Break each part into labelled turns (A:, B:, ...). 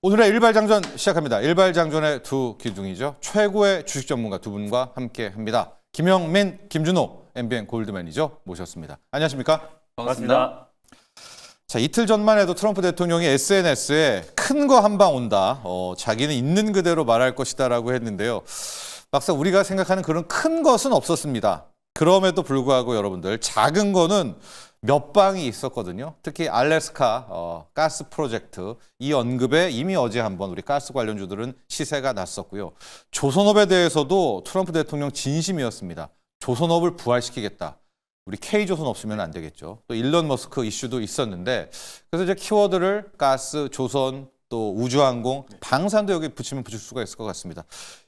A: 오늘의 일발장전 시작합니다. 일발장전의 두 기둥이죠. 최고의 주식 전문가 두 분과 함께합니다. 김영민, 김준호, MBN 골드매니저 모셨습니다. 안녕하십니까?
B: 반갑습니다.
A: 자, 이틀 전만 해도 트럼프 대통령이 SNS에 큰 거 한 방 온다. 자기는 있는 그대로 말할 것이다라고 했는데요. 막상 우리가 생각하는 그런 큰 것은 없었습니다. 그럼에도 불구하고 여러분들 작은 거는 몇 방이 있었거든요. 특히 알래스카 가스 프로젝트 이 언급에 이미 어제 한번 우리 가스 관련주들은 시세가 났었고요. 조선업에 대해서도 트럼프 대통령 진심이었습니다. 조선업을 부활시키겠다. 우리 K조선 없으면 안 되겠죠. 또 일론 머스크 이슈도 있었는데 그래서 이제 키워드를 가스, 조선, 또 우주항공, 방산도 여기 붙이면 붙일 수가 있을 것 같습니다.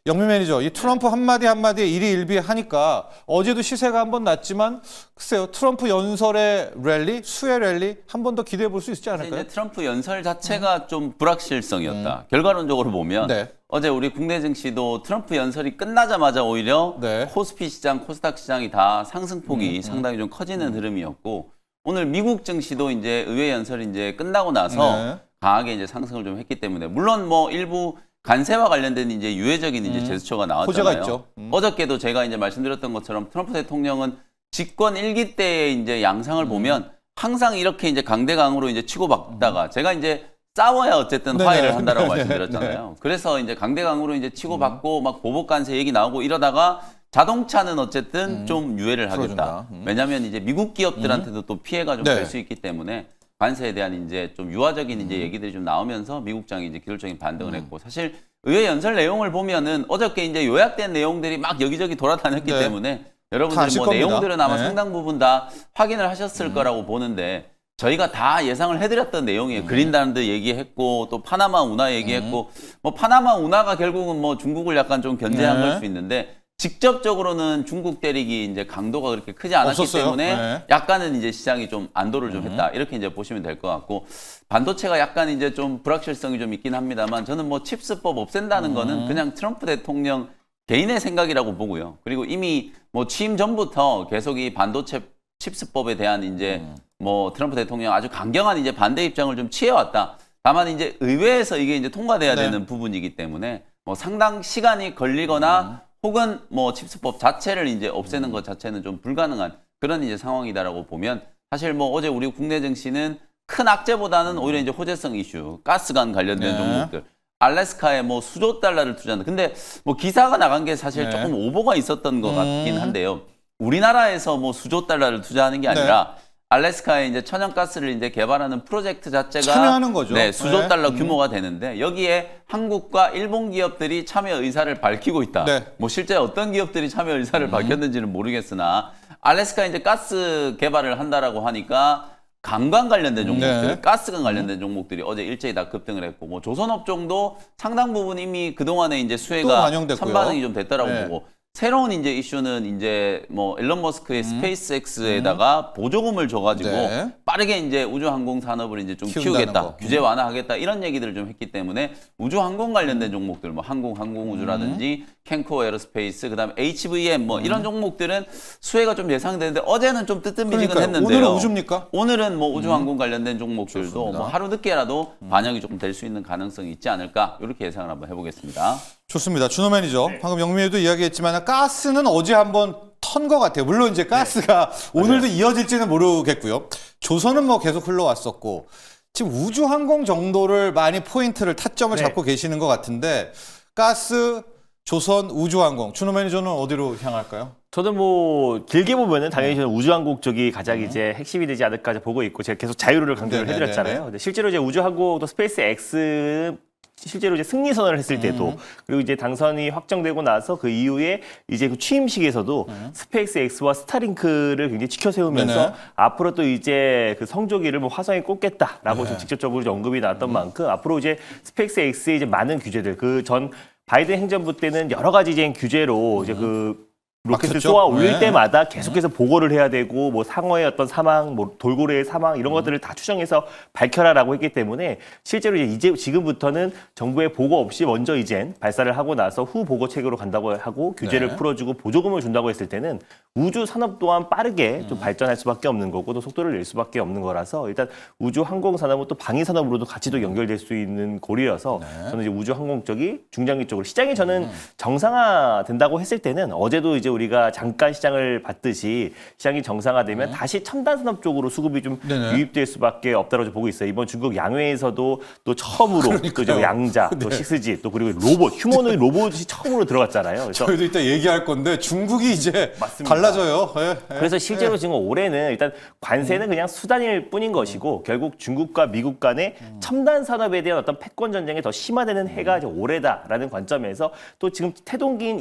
A: 영민 매니저, 이 트럼프 한마디 한마디에 일희일비하니까 어제도 시세가 한번 났지만 글쎄요, 트럼프 연설의 랠리, 수혜 랠리 한 번 더 기대해 볼 수 있지 않을까요?
B: 이제 트럼프 연설 자체가 좀 불확실성이었다. 결과론적으로 보면
A: 네.
B: 어제 우리 국내 증시도 트럼프 연설이 끝나자마자 오히려
A: 네.
B: 코스피 시장, 코스닥 시장이 다 상승폭이 상당히 좀 커지는 흐름이었고 오늘 미국 증시도 이제 의회 연설이 이제 끝나고 나서
A: 네.
B: 강하게 이제 상승을 좀 했기 때문에 물론 뭐 일부 관세와 관련된 이제 유해적인 이제 제스처가 나왔잖아요.
A: 호재가 있죠.
B: 어저께도 제가 이제 말씀드렸던 것처럼 트럼프 대통령은 집권 1기 때의 이제 양상을 보면 항상 이렇게 이제 강대강으로 이제 치고받다가 제가 이제 싸워야 어쨌든
A: 네네.
B: 화해를 한다라고
A: 네네.
B: 말씀드렸잖아요. 그래서 이제 강대강으로 이제 치고받고 막 보복 관세 얘기 나오고 이러다가 자동차는 어쨌든 좀 유예를 하겠다.
A: 풀어준다.
B: 왜냐하면 이제 미국 기업들한테도 또 피해가 좀 될
A: 네.
B: 수 있기 때문에 관세에 대한 이제 좀 유화적인 이제 얘기들이 좀 나오면서 미국장이 이제 기술적인 반등을 했고 사실 의회 연설 내용을 보면은 어저께 이제 요약된 내용들이 막 여기저기 돌아다녔기
A: 네.
B: 때문에
A: 다
B: 여러분들이
A: 아실
B: 뭐
A: 겁니다.
B: 내용들은 아마
A: 네.
B: 상당 부분 다 확인을 하셨을 거라고 보는데 저희가 다 예상을 해드렸던 내용이에요. 그린란드 얘기했고 또 파나마 운하 얘기했고 뭐 파나마 운하가 결국은 뭐 중국을 약간 좀 견제한
A: 네.
B: 걸 수 있는데 직접적으로는 중국 대륙이 이제 강도가 그렇게 크지 않았기
A: 없었어요.
B: 때문에
A: 네.
B: 약간은 이제 시장이 좀 안도를 좀 했다. 이렇게 이제 보시면 될 것 같고 반도체가 약간 이제 좀 불확실성이 좀 있긴 합니다만 저는 뭐 칩스법 없앤다는 거는 그냥 트럼프 대통령 개인의 생각이라고 보고요. 그리고 이미 뭐 취임 전부터 계속 이 반도체 칩스법에 대한 이제 뭐 트럼프 대통령 아주 강경한 이제 반대 입장을 좀 취해왔다. 다만 이제 의회에서 이게 이제 통과돼야
A: 네.
B: 되는 부분이기 때문에 뭐 상당 시간이 걸리거나 혹은 뭐 칩스법 자체를 이제 없애는 것 자체는 좀 불가능한 그런 이제 상황이다라고 보면 사실 뭐 어제 우리 국내 증시는 큰 악재보다는 오히려 이제 호재성 이슈, 가스관 관련된
A: 네.
B: 종목들, 알래스카에 뭐 수조 달러를 투자한다. 근데 뭐 기사가 나간 게 사실
A: 네.
B: 조금 오보가 있었던 것 같긴 한데요. 우리나라에서 뭐 수조 달러를 투자하는 게 아니라 알래스카에 이제 천연가스를 이제 개발하는 프로젝트 자체가
A: 참여하는 거죠.
B: 네, 수조
A: 네.
B: 달러 규모가 되는데 여기에 한국과 일본 기업들이 참여 의사를 밝히고 있다.
A: 네.
B: 뭐 실제 어떤 기업들이 참여 의사를 밝혔는지는 모르겠으나 알래스카 이제 가스 개발을 한다라고 하니까 관광 관련된 종목들,
A: 네.
B: 가스관 관련된 종목들이 어제 일제히 다 급등을 했고 뭐 조선업종도 상당 부분 이미 그동안에 이제
A: 또
B: 수혜가
A: 반영됐고요.
B: 선반응이 좀 됐다라고
A: 네.
B: 보고 새로운 이제 이슈는 이제 뭐 일론 머스크의 스페이스X에다가 보조금을 줘가지고
A: 네.
B: 빠르게 이제 우주항공 산업을 이제 좀
A: 키운다는
B: 키우겠다,
A: 거.
B: 규제 완화하겠다 이런 얘기들을 좀 했기 때문에 우주항공 관련된 종목들, 뭐 항공우주라든지 캔코 에어로스페이스, 그다음에 HVM 뭐 이런 종목들은 수혜가 좀 예상되는데 어제는 좀 뜨뜻미지근했는데요.
A: 오늘은 우주입니까?
B: 오늘은 뭐 우주항공 관련된 종목들도
A: 좋습니다.
B: 뭐 하루 늦게라도 반영이 조금 될 수 있는 가능성이 있지 않을까 이렇게 예상을 한번 해보겠습니다.
A: 좋습니다. 준호 매니저. 방금 영민이도 이야기했지만 가스는 어제 한번 턴 것 같아요. 물론 이제 가스가 오늘도 이어질지는 모르겠고요. 조선은 뭐 계속 흘러왔었고 지금 우주항공 정도를 많이 포인트를 타점을 잡고 계시는 것 같은데 가스, 조선, 우주항공. 준호 매니저는 어디로 향할까요?
C: 저는 뭐 길게 보면은 당연히 저는 우주항공 쪽이 가장 이제 핵심이 되지 않을까 보고 있고 제가 계속 자유를 강조를
A: 네네네네.
C: 해드렸잖아요. 근데 실제로 이제 우주항공도 스페이스 X 실제로 이제 승리 선언을 했을 때도 그리고 이제 당선이 확정되고 나서 그 이후에 이제 그 취임식에서도 스페이스 X와 스타링크를 굉장히 지켜 세우면서
A: 네네.
C: 앞으로 또 이제 그 성조기를 뭐 화성에 꽂겠다라고
A: 네.
C: 좀 직접적으로 이제 언급이 나왔던 만큼 앞으로 이제 스페이스 X의 이제 많은 규제들 그 전 바이든 행정부 때는 여러 가지 이제 규제로 이제 그 로켓을
A: 맞췄죠?
C: 쏘아 올릴
A: 네.
C: 때마다 계속해서 보고를 해야 되고 뭐 상어의 어떤 사망, 뭐 돌고래의 사망 이런 것들을 다 추정해서 밝혀라라고 했기 때문에 실제로 이제 지금부터는 정부의 보고 없이 먼저 이젠 발사를 하고 나서 후 보고 체계로 간다고 하고 규제를
A: 네.
C: 풀어주고 보조금을 준다고 했을 때는 우주 산업 또한 빠르게 좀 발전할 수밖에 없는 거고 또 속도를 낼 수밖에 없는 거라서 일단 우주 항공 산업은 또 방위 산업으로도 같이 또 연결될 수 있는 고리여서 저는 이제 우주 항공 쪽이 중장기 쪽으로 시장이 저는 정상화된다고 했을 때는 어제도 이제 우리가 잠깐 시장을 봤듯이 시장이 정상화되면 다시 첨단 산업 쪽으로 수급이 좀
A: 네네.
C: 유입될 수밖에 없다고 보고 있어요. 이번 중국 양회에서도 또 처음으로 또 이제 양자, 또 식스지, 또 그리고 로봇, 휴머노id 로봇이 처음으로 들어갔잖아요. 그래서
A: 저희도 이따 얘기할 건데 중국이 이제
C: 맞습니다.
A: 달라져요. 예, 예.
C: 그래서 실제로 지금 올해는 일단 관세는 그냥 수단일 뿐인 것이고 결국 중국과 미국 간의 첨단 산업에 대한 어떤 패권 전쟁이 더 심화되는 해가 이제 올해다라는 관점에서 또 지금 태동기인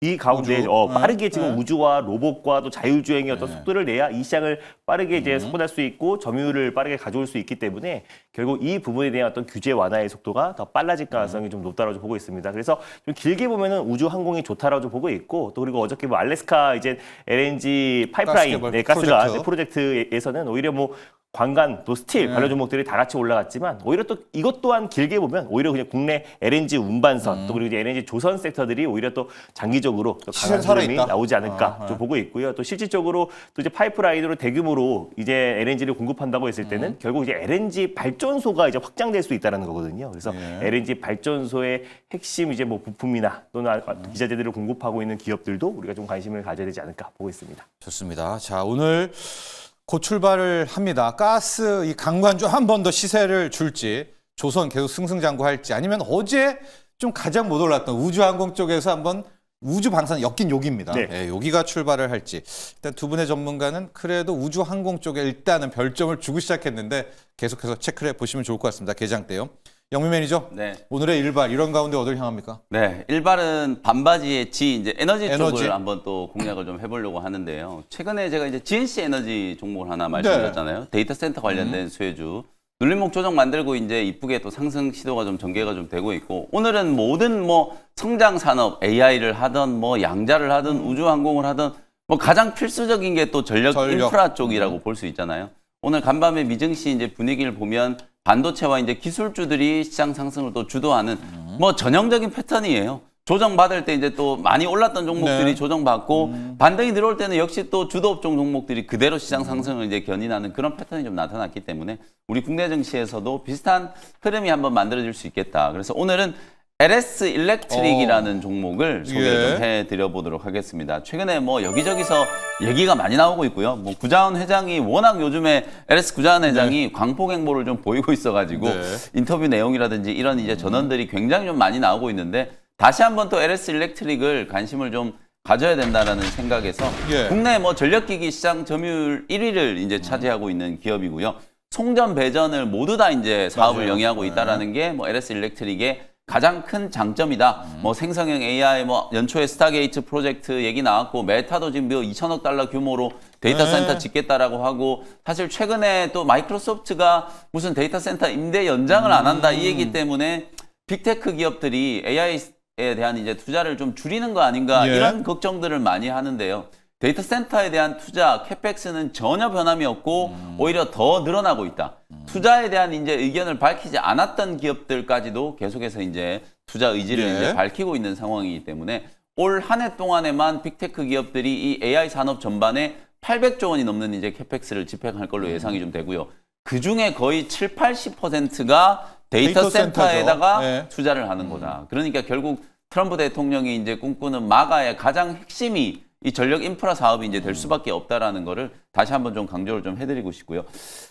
C: 이 가운데
A: 우주.
C: 빠르게 지금
A: 네.
C: 우주와 로봇과 또 자율주행의 어떤 속도를 내야 이 시장을 빠르게 이제 석권할 수 있고 점유율을 빠르게 가져올 수 있기 때문에 결국 이 부분에 대한 어떤 규제 완화의 속도가 더 빨라질 가능성이 좀 높다라고 보고 있습니다. 그래서 좀 길게 보면은 우주 항공이 좋다라고 보고 있고 또 그리고 어저께 뭐 알래스카 이제 LNG 파이프라인
A: 가스개발
C: 가스가
A: 프로젝트.
C: 프로젝트에서는 오히려 뭐 관광 또 스틸 관련 종목들이 다 같이 올라갔지만 오히려 또 이것 또한 길게 보면 오히려 그냥 국내 LNG 운반선 또 그리고 이제 LNG 조선 섹터들이 오히려 또 장기적으로 또 강한
A: 시세는
C: 흐름이
A: 살아있다.
C: 나오지 않을까 좀 보고 있고요. 또 실질적으로 또 이제 파이프라인으로 대규모로 이제 LNG를 공급한다고 했을 때는 결국 이제 LNG 발전소가 이제 확장될 수 있다는 거거든요. 그래서 LNG 발전소의 핵심 이제 뭐 부품이나 또는 기자재들을 공급하고 있는 기업들도 우리가 좀 관심을 가져야 되지 않을까 보고 있습니다.
A: 좋습니다. 자, 오늘 곧 출발을 합니다. 가스 이 강관주 한 번 더 시세를 줄지, 조선 계속 승승장구할지, 아니면 어제 좀 가장 못 올랐던 우주항공 쪽에서 한번 우주 방산 엮인 여기입니다.
C: 네.
A: 예, 여기가 출발을 할지. 일단 두 분의 전문가는 그래도 우주항공 쪽에 일단은 별점을 주고 시작했는데 계속해서 체크를 해보시면 좋을 것 같습니다. 개장 때요. 영민 매니저,
B: 네.
A: 오늘의 일발 이런 가운데 어디를 향합니까?
B: 네, 일발은 반바지의 G, 이제 에너지
A: 에너지.
B: 쪽을 한번 또 공략을 좀 해보려고 하는데요. 최근에 제가 이제 GNC 에너지 종목을 하나 말씀드렸잖아요. 데이터 센터 관련된 수혜주. 눌림목 조정 만들고 이제 이쁘게 또 상승 시도가 좀 전개가 좀 되고 있고, 오늘은 모든 뭐 성장 산업, AI를 하든 뭐 양자를 하든 우주항공을 하든 뭐 가장 필수적인 게 또 전력 인프라 쪽이라고 볼 수 있잖아요. 오늘 간밤에 미증시 이제 분위기를 보면 반도체와 이제 기술주들이 시장 상승을 또 주도하는 뭐 전형적인 패턴이에요. 조정받을 때 이제 또 많이 올랐던 종목들이
A: 네.
B: 조정받고 반등이 들어올 때는 역시 또 주도업종 종목들이 그대로 시장 상승을 이제 견인하는 그런 패턴이 좀 나타났기 때문에 우리 국내 증시에서도 비슷한 흐름이 한번 만들어질 수 있겠다. 그래서 오늘은 LS 일렉트릭이라는 종목을 소개를 좀 해드려 보도록 하겠습니다. 최근에 뭐 여기저기서 얘기가 많이 나오고 있고요. 뭐 구자원 회장이 워낙 요즘에 LS 구자원 회장이 광폭 행보를 좀 보이고 있어가지고 인터뷰 내용이라든지 이런 이제 전언들이 굉장히 좀 많이 나오고 있는데 다시 한번 또 LS 일렉트릭을 관심을 좀 가져야 된다라는 생각에서 국내 뭐 전력기기 시장 점유율 1위를 이제 차지하고 있는 기업이고요. 송전 배전을 모두 다 이제 사업을 영위하고 있다라는 게 뭐 LS 일렉트릭의 가장 큰 장점이다. 뭐 생성형 AI, 뭐 연초에 스타게이트 프로젝트 얘기 나왔고 메타도 지금 2천억 달러 규모로 데이터 센터 짓겠다라고 하고 사실 최근에 또 마이크로소프트가 무슨 데이터 센터 임대 연장을 안 한다 이 얘기 때문에 빅테크 기업들이 AI에 대한 이제 투자를 좀 줄이는 거 아닌가 이런 걱정들을 많이 하는데요. 데이터 센터에 대한 투자, 캐펙스는 전혀 변함이 없고 오히려 더 늘어나고 있다. 투자에 대한 이제 의견을 밝히지 않았던 기업들까지도 계속해서 이제 투자 의지를 이제 밝히고 있는 상황이기 때문에 올 한 해 동안에만 빅테크 기업들이 이 AI 산업 전반에 800조 원이 넘는 이제 캐펙스를 집행할 걸로 예상이 좀 되고요. 그 중에 거의 7, 80%가 데이터 센터에다가 투자를 하는 거다. 그러니까 결국 트럼프 대통령이 이제 꿈꾸는 마가의 가장 핵심이 이 전력 인프라 사업이 이제 될 수밖에 없다라는 거를 다시 한번 좀 강조를 좀 해드리고 싶고요.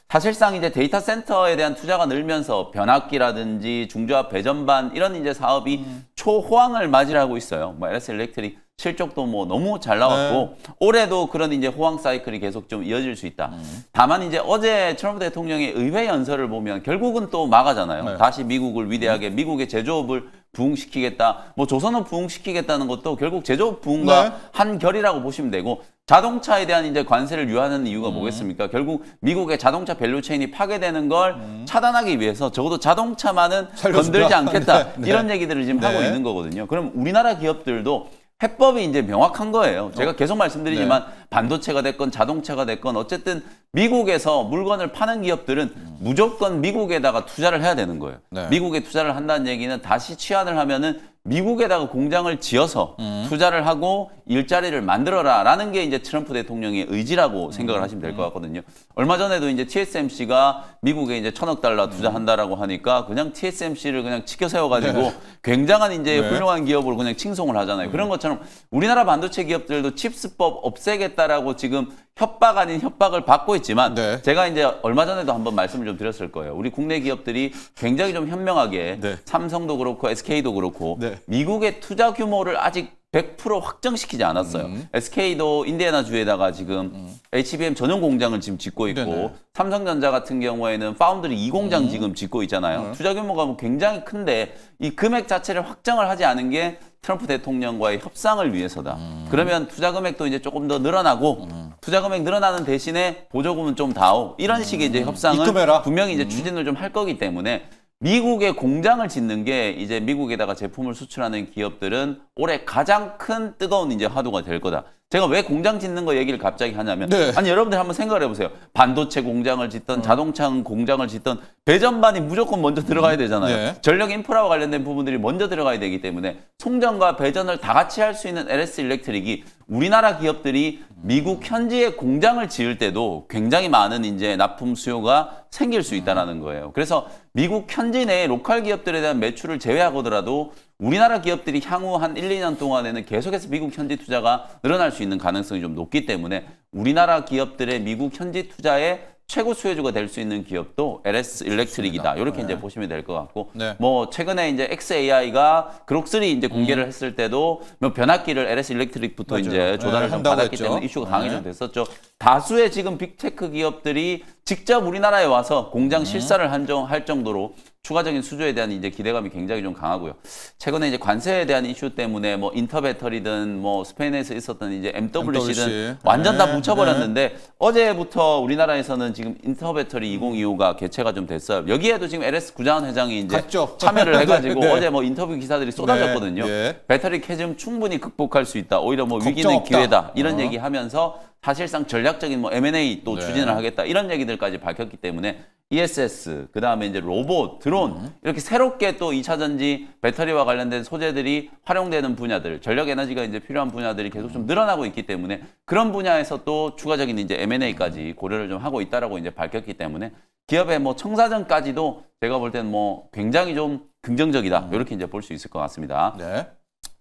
B: 사실상 이제 데이터 센터에 대한 투자가 늘면서 변압기라든지 중저압 배전반 이런 이제 사업이 초호황을 맞이하고 있어요. 뭐 LS 일렉트릭 실적도 뭐 너무 잘 나왔고 올해도 그런 이제 호황 사이클이 계속 좀 이어질 수 있다. 다만 이제 어제 트럼프 대통령의 의회 연설을 보면 결국은 또 마가잖아요. 다시 미국을 위대하게 미국의 제조업을 부흥시키겠다. 뭐 조선업 부흥시키겠다는 것도 결국 제조업 부흥과 한결이라고 보시면 되고 자동차에 대한 이제 관세를 유하는 이유가 뭐겠습니까? 결국 미국의 자동차 밸류체인이 파괴되는 걸 차단하기 위해서 적어도 자동차만은 건들지 않겠다. 이런 얘기들을 지금 하고 있는 거거든요. 그럼 우리나라 기업들도 해법이 이제 명확한 거예요. 제가 계속 말씀드리지만 반도체가 됐건 자동차가 됐건 어쨌든 미국에서 물건을 파는 기업들은 무조건 미국에다가 투자를 해야 되는 거예요.
A: 네.
B: 미국에 투자를 한다는 얘기는 다시 치환을 하면은 미국에다가 공장을 지어서 투자를 하고 일자리를 만들어라라는 게 이제 트럼프 대통령의 의지라고 생각을 하시면 될 것 같거든요. 얼마 전에도 이제 TSMC가 미국에 이제 $1,000억 투자한다라고 하니까 그냥 TSMC를 그냥 치켜 세워가지고 굉장한 이제 훌륭한 기업으로 그냥 칭송을 하잖아요. 그런 것처럼 우리나라 반도체 기업들도 칩스법 없애겠다라고 지금 협박 아닌 협박을 받고 있지만
A: 네.
B: 제가 이제 얼마 전에도 한번 말씀을 좀 드렸을 거예요. 우리 국내 기업들이 굉장히 좀 현명하게
A: 네.
B: 삼성도 그렇고 SK도 그렇고
A: 네.
B: 미국의 투자 규모를 아직 100% 확정시키지 않았어요. SK도 인디애나주에다가 지금 HBM 전용 공장을 지금 짓고 있고
A: 네네.
B: 삼성전자 같은 경우에는 파운드리 2공장 지금 짓고 있잖아요. 투자 규모가 뭐 굉장히 큰데 이 금액 자체를 확정을 하지 않은 게 트럼프 대통령과의 협상을 위해서다. 그러면 투자 금액도 이제 조금 더 늘어나고 투자 금액 늘어나는 대신에 보조금은 좀 다오. 이런 식의 이제 협상을
A: 입금해라.
B: 분명히 이제 추진을 좀 할 거기 때문에 미국에 공장을 짓는 게 이제 미국에다가 제품을 수출하는 기업들은 올해 가장 큰 뜨거운 이제 화두가 될 거다. 제가 왜 공장 짓는 거 얘기를 갑자기 하냐면
A: 네.
B: 아니 여러분들 한번 생각을 해보세요. 반도체 공장을 짓던 자동차 공장을 짓던 배전반이 무조건 먼저 들어가야 되잖아요.
A: 네.
B: 전력 인프라와 관련된 부분들이 먼저 들어가야 되기 때문에 송전과 배전을 다 같이 할 수 있는 LS 일렉트릭이 우리나라 기업들이 미국 현지에 공장을 지을 때도 굉장히 많은 이제 납품 수요가 생길 수 있다라는 거예요. 그래서 미국 현지 내 로컬 기업들에 대한 매출을 제외하고더라도 우리나라 기업들이 향후 한 1, 2년 동안에는 계속해서 미국 현지 투자가 늘어날 수 있는 가능성이 좀 높기 때문에 우리나라 기업들의 미국 현지 투자에 최고 수혜주가 될 수 있는 기업도 LS 일렉트릭이다. 이렇게 이제 보시면 될 것 같고,
A: 네.
B: 뭐 최근에 이제 XAI가 그록3 이제 공개를 했을 때도 뭐 변압기를 LS 일렉트릭부터
A: 맞아요.
B: 이제 조달을
A: 네,
B: 좀
A: 한다고
B: 받았기
A: 했죠.
B: 때문에 이슈가 강하게
A: 네.
B: 좀 됐었죠. 다수의 지금 빅테크 기업들이 직접 우리나라에 와서 공장 실사를 할 정도로 추가적인 수주에 대한 이제 기대감이 굉장히 좀 강하고요. 최근에 이제 관세에 대한 이슈 때문에 뭐 인터배터리든 뭐 스페인에서 있었던 이제 MWC든
A: MWC.
B: 완전 다
A: 네,
B: 묻혀버렸는데 어제부터 우리나라에서는 지금 인터배터리 2025가 개최가 좀 됐어요. 여기에도 지금 LS 구자원 회장이 이제
A: 갔죠.
B: 참여를 해가지고
A: 네.
B: 어제 뭐 인터뷰 기사들이 쏟아졌거든요.
A: 네, 예.
B: 배터리 캐즘 충분히 극복할 수 있다. 오히려 뭐
A: 걱정
B: 위기는
A: 없다.
B: 기회다. 이런 얘기하면서 사실상 전략적인 뭐 M&A 또
A: 네.
B: 추진을 하겠다. 이런 얘기들까지 밝혔기 때문에 ESS, 그 다음에 이제 로봇, 드론, 이렇게 새롭게 또 2차 전지 배터리와 관련된 소재들이 활용되는 분야들, 전력 에너지가 이제 필요한 분야들이 계속 좀 늘어나고 있기 때문에 그런 분야에서 또 추가적인 이제 M&A까지 고려를 좀 하고 있다라고 이제 밝혔기 때문에 기업의 뭐 청사전까지도 제가 볼 때는 뭐 굉장히 좀 긍정적이다. 이렇게 이제 볼 수 있을 것 같습니다.
A: 네.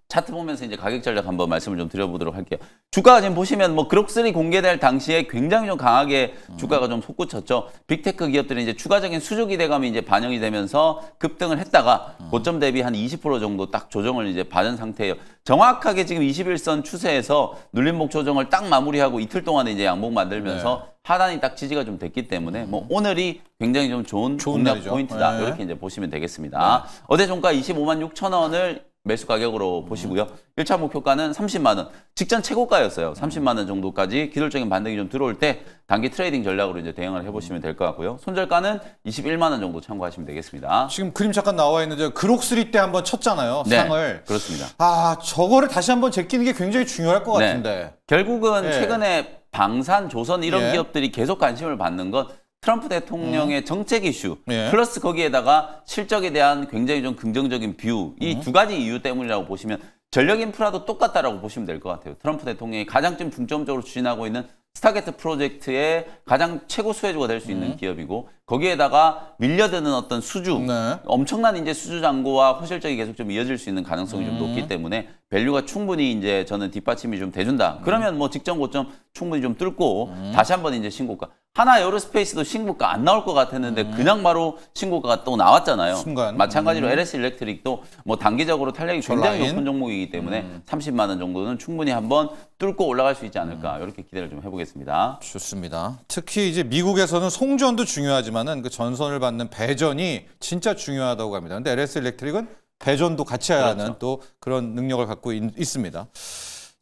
B: 차트 보면서 이제 가격 전략 한번 말씀을 좀 드려보도록 할게요. 주가가 지금 보시면 뭐 그록3 공개될 당시에 굉장히 좀 강하게 주가가 좀 솟구쳤죠. 빅테크 기업들이 이제 추가적인 수주 기대감이 이제 반영이 되면서 급등을 했다가 고점 대비 한 20% 정도 딱 조정을 이제 받은 상태예요. 정확하게 지금 21선 추세에서 눌림목 조정을 딱 마무리하고 이틀 동안에 이제 양봉 만들면서 하단이 딱 지지가 좀 됐기 때문에 뭐 오늘이 굉장히 좀 좋은 공략
A: 날이죠.
B: 포인트다.
A: 네.
B: 이렇게 이제 보시면 되겠습니다. 어제 종가 25만 6천 원을 매수 가격으로 보시고요. 1차 목표가는 30만 원. 직전 최고가였어요. 30만 원 정도까지 기술적인 반등이 좀 들어올 때 단기 트레이딩 전략으로 이제 대응을 해보시면 될 것 같고요. 손절가는 21만 원 정도 참고하시면 되겠습니다.
A: 지금 그림 잠깐 나와 있는데 그록3 때 한번 쳤잖아요.
B: 네,
A: 상을.
B: 그렇습니다.
A: 아, 저거를 다시 한번 제끼는 게 굉장히 중요할 것
B: 네.
A: 같은데.
B: 결국은
A: 예.
B: 최근에 방산, 조선 이런
A: 예.
B: 기업들이 계속 관심을 받는 건 트럼프 대통령의 정책 이슈
A: 예.
B: 플러스 거기에다가 실적에 대한 굉장히 좀 긍정적인 뷰 이 두 가지 이유 때문이라고 보시면 전력 인프라도 똑같다라고 보시면 될 것 같아요. 트럼프 대통령이 가장 좀 중점적으로 추진하고 있는 스타게트 프로젝트의 가장 최고 수혜주가 될 수 있는 기업이고 거기에다가 밀려드는 어떤 수주
A: 네.
B: 엄청난 이제 수주 잔고와 호실적이 계속 좀 이어질 수 있는 가능성이 좀 높기 때문에 밸류가 충분히 이제 저는 뒷받침이 좀 돼준다. 그러면 뭐 직전 고점 충분히 좀 뚫고 다시 한번 이제 신고가. 하나 에어로스페이스도 신고가 안 나올 것 같았는데 그냥 바로 신고가가 또 나왔잖아요.
A: 순간.
B: 마찬가지로 LS 일렉트릭도 뭐 단기적으로 탄력이 굉장히
A: 라인.
B: 높은 종목이기 때문에 30만 원 정도는 충분히 한번 뚫고 올라갈 수 있지 않을까 이렇게 기대를 좀 해보겠습니다.
A: 좋습니다. 특히 이제 미국에서는 송전도 중요하지만은 그 전선을 받는 배전이 진짜 중요하다고 합니다. 근데 LS 일렉트릭은 배전도 같이 하는 또 그런 능력을 갖고 있습니다.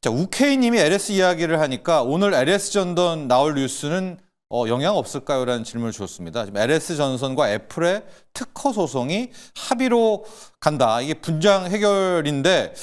A: 자, 우케이님이 LS 이야기를 하니까 오늘 LS 전던 나올 뉴스는 영향 없을까요? 라는 질문을 주셨습니다. 지금 LS 전선과 애플의 특허 소송이 합의로 간다. 이게 분쟁 해결인데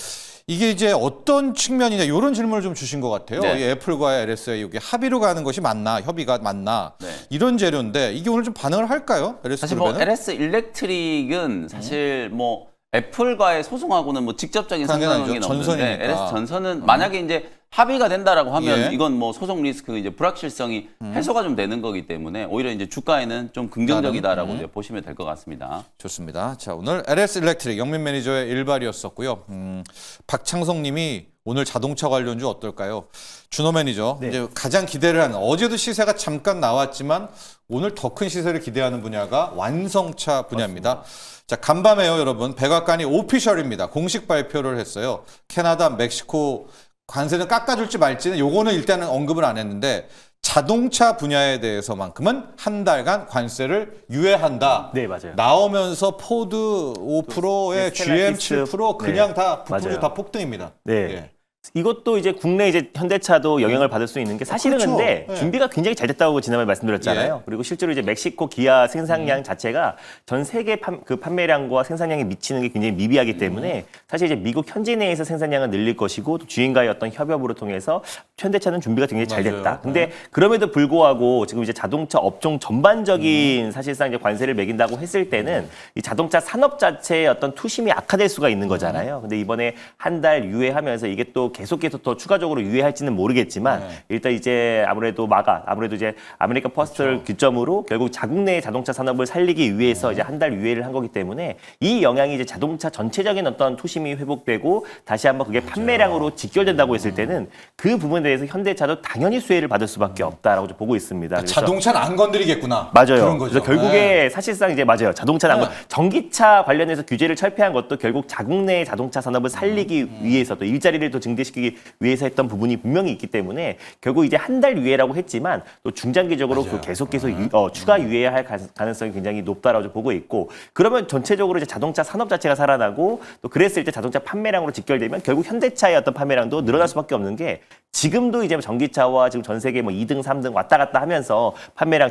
A: 이게 이제 어떤 측면이냐 이런 질문을 좀 주신 것 같아요.
B: 네.
A: 이 애플과의 LSA 이게 합의로 가는 것이 맞나, 협의가 맞나
B: 네.
A: 이런 재료인데 이게 오늘 좀 반응을 할까요? LS
B: 사실 뭐
A: 그룹에는?
B: LS 일렉트릭은 사실 뭐 애플과의 소송하고는 뭐 직접적인
A: 당연하죠.
B: 상관관계는 없는데
A: 전선이니까.
B: LS 전선은 만약에 이제 합의가 된다라고 하면
A: 예.
B: 이건 뭐 소송 리스크 이제 불확실성이 해소가 좀 되는 거기 때문에 오히려 이제 주가에는 좀 긍정적이다라고 이제 보시면 될 것 같습니다.
A: 좋습니다. 자, 오늘 LS 일렉트릭 영민 매니저의 일발이었었고요. 박창성 님이 오늘 자동차 관련주 어떨까요? 준호 매니저,
C: 네.
A: 이제 가장 기대를 하는, 어제도 시세가 잠깐 나왔지만 오늘 더 큰 시세를 기대하는 분야가 완성차 분야입니다. 자, 간밤에요, 여러분. 백악관이 오피셜입니다. 공식 발표를 했어요. 캐나다, 멕시코 관세는 깎아줄지 말지는 요거는 일단은 언급을 안 했는데 자동차 분야에 대해서만큼은 한 달간 관세를 유예한다.
C: 네, 맞아요.
A: 나오면서 포드 5%에
C: 네,
A: GM
C: 스텔란티스
A: 7% 그냥
C: 네,
A: 다 부풀이
C: 맞아요.
A: 다 폭등입니다.
C: 네.
A: 예.
C: 이것도 이제 국내 이제 현대차도 영향을 받을 수 있는 게 사실은
A: 그렇죠.
C: 근데
A: 네.
C: 준비가 굉장히 잘 됐다고 지난번에 말씀드렸잖아요.
A: 예.
C: 그리고 실제로 이제 멕시코 기아 생산량 자체가 전 세계 판매량과 생산량에 미치는 게 굉장히 미비하기 때문에 사실 이제 미국 현지 내에서 생산량을 늘릴 것이고 또 GM과의 어떤 협업으로 통해서 현대차는 준비가 굉장히 잘
A: 맞아요.
C: 됐다. 근데 그럼에도 불구하고 지금 이제 자동차 업종 전반적인 사실상 이제 관세를 매긴다고 했을 때는 이 자동차 산업 자체의 어떤 투심이 악화될 수가 있는 거잖아요. 근데 이번에 한 달 유예하면서 이게 또 계속해서 더 추가적으로 유예할지는 모르겠지만 일단 이제 아무래도 이제 아메리카 퍼스트를 기점으로 결국 자국 내의 자동차 산업을 살리기 위해서 이제 한 달 유예를 한 거기 때문에 이 영향이 이제 자동차 전체적인 어떤 투심이 회복되고 다시 한번 그게 판매량으로 직결된다고 했을 때는 그 부분에 대해서 현대차도 당연히 수혜를 받을 수밖에 없다라고 좀 보고 있습니다. 그래서
A: 자동차는 안 건드리겠구나.
C: 맞아요.
A: 그런 거죠.
C: 그래서 결국에 사실상 이제 맞아요. 자동차는 안
A: 네.
C: 전기차 관련해서 규제를 철폐한 것도 결국 자국 내의 자동차 산업을 살리기 위해서 또 일자리를 또 증대시키기 위해서 했던 부분이 분명히 있기 때문에 결국 이제 한 달 유예라고 했지만 또 중장기적으로 그 계속해서 추가 유예할 가능성이 굉장히 높다라고 좀 보고 있고 그러면 전체적으로 이제 자동차 산업 자체가 살아나고 또 그랬을 때 자동차 판매량으로 직결되면 결국 현대차의 어떤 판매량도 늘어날 수밖에 없는 게 지금도 이제 전기차와 지금 전 세계 뭐 2등, 3등 왔다 갔다 하면서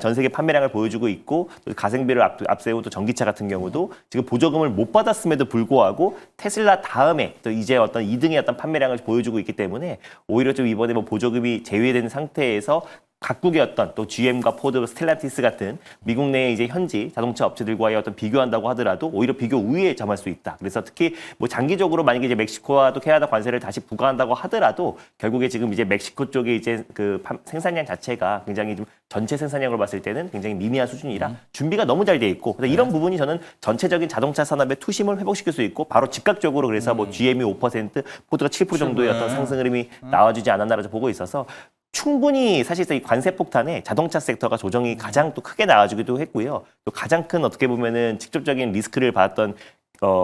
C: 전 세계 판매량을 보여주고 있고 또 가성비를 앞세우고 또 전기차 같은 경우도 지금 보조금을 못 받았음에도 불구하고 테슬라 다음에 또 이제 어떤 2등의 어떤 판매량을 보여주고 있기 때문에 오히려 좀 이번에 뭐 보조금이 제외된 상태에서 각국의 어떤 또 GM과 포드, 스텔란티스 같은 미국 내의 이제 현지 자동차 업체들과의 어떤 비교한다고 하더라도 오히려 비교 우위에 점할 수 있다. 그래서 특히 뭐 장기적으로 만약에 이제 멕시코와 또 캐나다 관세를 다시 부과한다고 하더라도 결국에 지금 이제 멕시코 쪽에 이제 그 생산량 자체가 굉장히 좀 전체 생산량으로 봤을 때는 굉장히 미미한 수준이라 준비가 너무 잘 돼 있고 그래서 이런 부분이 저는 전체적인 자동차 산업의 투심을 회복시킬 수 있고 바로 즉각적으로 그래서 뭐 GM이 5%, 포드가 7% 정도의 어떤 상승 흐름이 나와주지 않았나라고 보고 있어서 충분히 사실상 이 관세 폭탄에 자동차 섹터가 조정이 가장 또 크게 나와주기도 했고요. 또 가장 큰 어떻게 보면은 직접적인 리스크를 받았던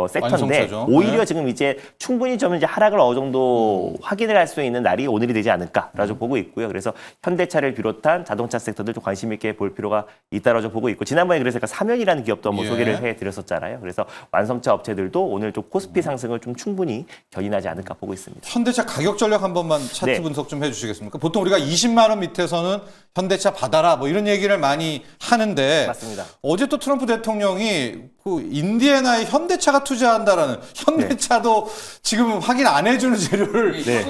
C: 섹터인데
A: 완성차죠.
C: 오히려
A: 네.
C: 지금 이제 충분히 좀 이제 하락을 어느 정도 확인을 할 수 있는 날이 오늘이 되지 않을까라고 보고 있고요. 그래서 현대차를 비롯한 자동차 섹터들 좀 관심 있게 볼 필요가 있다라고 보고 있고 지난번에 그래서 사면이라는 기업도 한번
A: 예.
C: 소개를 해드렸었잖아요. 그래서 완성차 업체들도 오늘 좀 코스피 상승을 좀 충분히 견인하지 않을까 보고 있습니다.
A: 현대차 가격 전략 한 번만 차트
C: 네.
A: 분석 좀 해주시겠습니까? 보통 우리가 20만 원 밑에서는 현대차 받아라 뭐 이런 얘기를 많이 하는데
C: 맞습니다.
A: 어제 또 트럼프 대통령이 그 인디애나에 현대차가 투자한다라는 현대차도 지금 확인 안 해주는 재료를 이게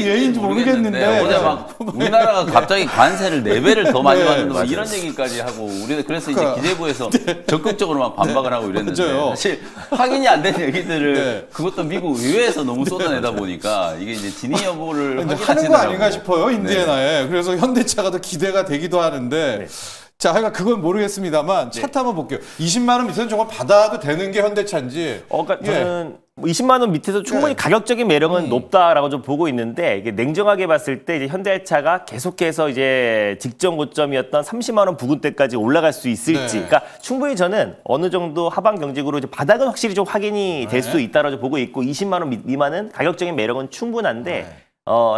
A: 예인지 모르겠는데
B: 어제 막 우리나라가 갑자기 관세를 4배를 더 많이
A: 네,
B: 받는다
A: 맞아요.
B: 이런 얘기까지 하고 우리는 그래서 이제
A: 그러니까.
B: 기재부에서 적극적으로 막 반박을 하고 이랬는데
A: 맞아요.
B: 사실 확인이 안 된 얘기들을
A: 네.
B: 그것도 미국 의회에서 너무 쏟아내다 보니까 이게 이제 진위 여부를
A: 이제 하는 거
B: 확인하시더라고요.
A: 아닌가 싶어요 인디애나에.
B: 네.
A: 그래서 현대차가 더 기대가 되기도 하는데. 자, 하여간 그건 모르겠습니다만 차트 한번 볼게요. 20만 원 밑에는 정말 받아도 되는 게 현대차인지.
C: 그러니까
A: 예.
C: 저는 뭐 20만 원 밑에서 충분히
A: 네.
C: 가격적인 매력은 높다라고 좀 보고 있는데 이게 냉정하게 봤을 때 이제 현대차가 계속해서 이제 직전 고점이었던 30만 원 부근대까지 올라갈 수 있을지,
A: 네.
C: 그러니까 충분히 저는 어느 정도 하방 경직으로 이제 바닥은 확실히 좀 확인이 될 수 있다라고 보고 있고 20만 원 미만은 가격적인 매력은 충분한데.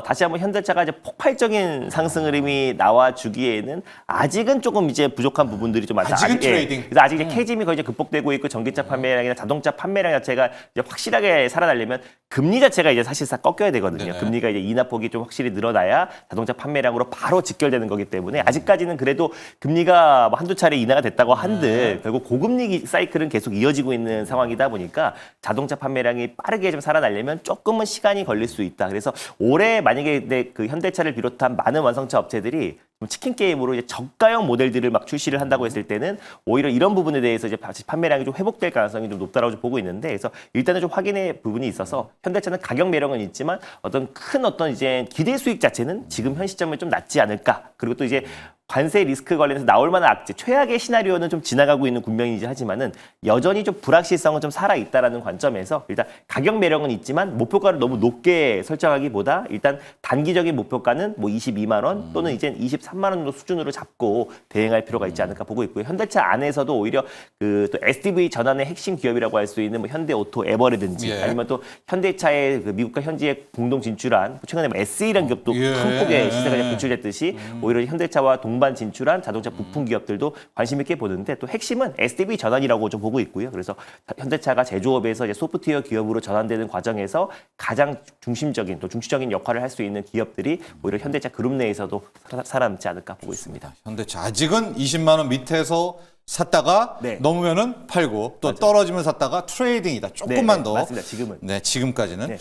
C: 다시 한번 현대차가 이제 폭발적인 상승 흐름이 나와주기에는 아직은 조금 이제 부족한 부분들이 좀 많다.
A: 아직은 트레이딩.
C: 그래서 아직 이제 캐짐이 거의 이제 극복되고 있고 전기차 판매량이나 자동차 판매량 자체가 이제 확실하게 살아나려면 금리 자체가 이제 사실상 꺾여야 되거든요.
A: 네네.
C: 금리가 이제 인하폭이 좀 확실히 늘어나야 자동차 판매량으로 바로 직결되는 거기 때문에 아직까지는 그래도 금리가 뭐 한두 차례 인하가 됐다고 한들 결국 고금리 사이클은 계속 이어지고 있는 상황이다 보니까 자동차 판매량이 빠르게 좀 살아나려면 조금은 시간이 걸릴 수 있다. 그래서 올해 만약에 그 현대차를 비롯한 많은 완성차 업체들이 좀 치킨 게임으로 이제 저가형 모델들을 막 출시를 한다고 했을 때는 오히려 이런 부분에 대해서 이제 다시 판매량이 좀 회복될 가능성이 좀 높다라고 좀 보고 있는데, 그래서 일단은 좀 확인의 부분이 있어서 현대차는 가격 매력은 있지만 어떤 이제 기대 수익 자체는 지금 현 시점에 좀 낮지 않을까. 그리고 또 이제 관세 리스크 관련해서 나올 만한 악재, 최악의 시나리오는 좀 지나가고 있는 국면이지 하지만은 여전히 좀 불확실성은 좀 살아 있다라는 관점에서 일단 가격 매력은 있지만 목표가를 너무 높게 설정하기보다 일단 단기적인 목표가는 뭐 22만 원 또는 이제 23만 원 정도 수준으로 잡고 대응할 필요가 있지 않을까 보고 있고요. 현대차 안에서도 오히려 그 또 SDV 전환의 핵심 기업이라고 할 수 있는 뭐 현대오토 에버라든지
A: 예.
C: 아니면 또 현대차의 그 미국과 현지에 공동 진출한 최근에 뭐 SE라는 기업도
A: 예.
C: 큰 폭의 시세가 분출됐듯이 오히려 현대차와 동반 진출한 자동차 부품 기업들도 관심 있게 보는데 또 핵심은 SDV 전환이라고 좀 보고 있고요. 그래서 현대차가 제조업에서 이제 소프트웨어 기업으로 전환되는 과정에서 가장 중심적인 또 중추적인 역할을 할 수 있는 기업들이 오히려 현대차 그룹 내에서도 살아남지 않을까 보고 있습니다.
A: 현대차 아직은 20만 원 밑에서 샀다가
C: 네.
A: 넘으면은 팔고 또 떨어지면 샀다가 트레이딩이다. 조금만 더.
C: 맞습니다. 지금은.
A: 네, 지금까지는.
C: 네.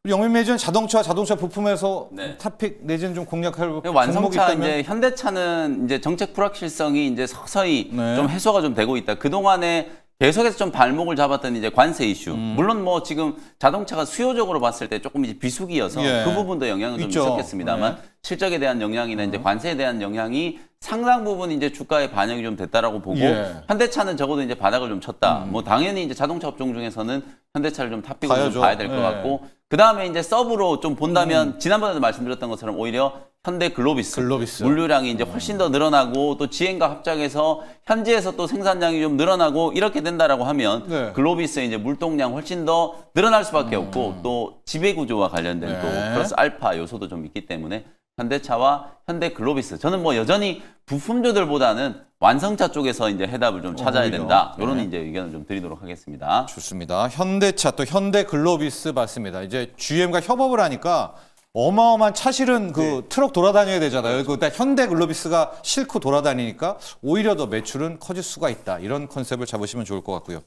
A: 우리 영민 매니저는 자동차 부품에서
B: 네.
A: 탑픽 내지는 좀 공략할 종목이
B: 완성차
A: 있다면
B: 이제 현대차는 이제 정책 불확실성이 이제 서서히
A: 네.
B: 좀 해소가 좀 되고 있다. 그 동안에 계속해서 좀 발목을 잡았던 이제 관세 이슈. 물론 뭐 지금 자동차가 수요적으로 봤을 때 조금 이제 비수기여서
A: 예.
B: 그 부분도 영향은 좀
A: 있죠.
B: 있었겠습니다만
A: 네.
B: 실적에 대한 영향이나 이제 관세에 대한 영향이 상당 부분 이제 주가에 반영이 좀 됐다라고 보고
A: 예.
B: 현대차는 적어도 이제 바닥을 좀 쳤다. 뭐 당연히 이제 자동차 업종 중에서는 현대차를 좀 탑픽으로
A: 봐야죠.
B: 좀 봐야 될 것
A: 예.
B: 같고 그 다음에 이제 서브로 좀 본다면 지난번에도 말씀드렸던 것처럼 오히려 현대 글로비스. 물류량이 이제 훨씬 더 늘어나고 또 지행과 합작해서 현지에서 또 생산량이 좀 늘어나고 이렇게 된다라고 하면
A: 네.
B: 글로비스의 이제 물동량 훨씬 더 늘어날 수밖에 없고 또 지배구조와 관련된
A: 네.
B: 또 플러스 알파 요소도 좀 있기 때문에 현대차와 현대 글로비스 저는 뭐 여전히 부품주들보다는 완성차 쪽에서 이제 해답을 좀 찾아야
A: 오히려.
B: 된다.
A: 네.
B: 이런 이제 의견을 좀 드리도록 하겠습니다.
A: 좋습니다. 현대차 또 현대 글로비스 봤습니다. 이제 GM과 협업을 하니까 어마어마한 차 실은 그 트럭 돌아다녀야 되잖아요. 그러니까 현대 글로비스가 싣고 돌아다니니까 오히려 더 매출은 커질 수가 있다. 이런 컨셉을 잡으시면 좋을 것 같고요.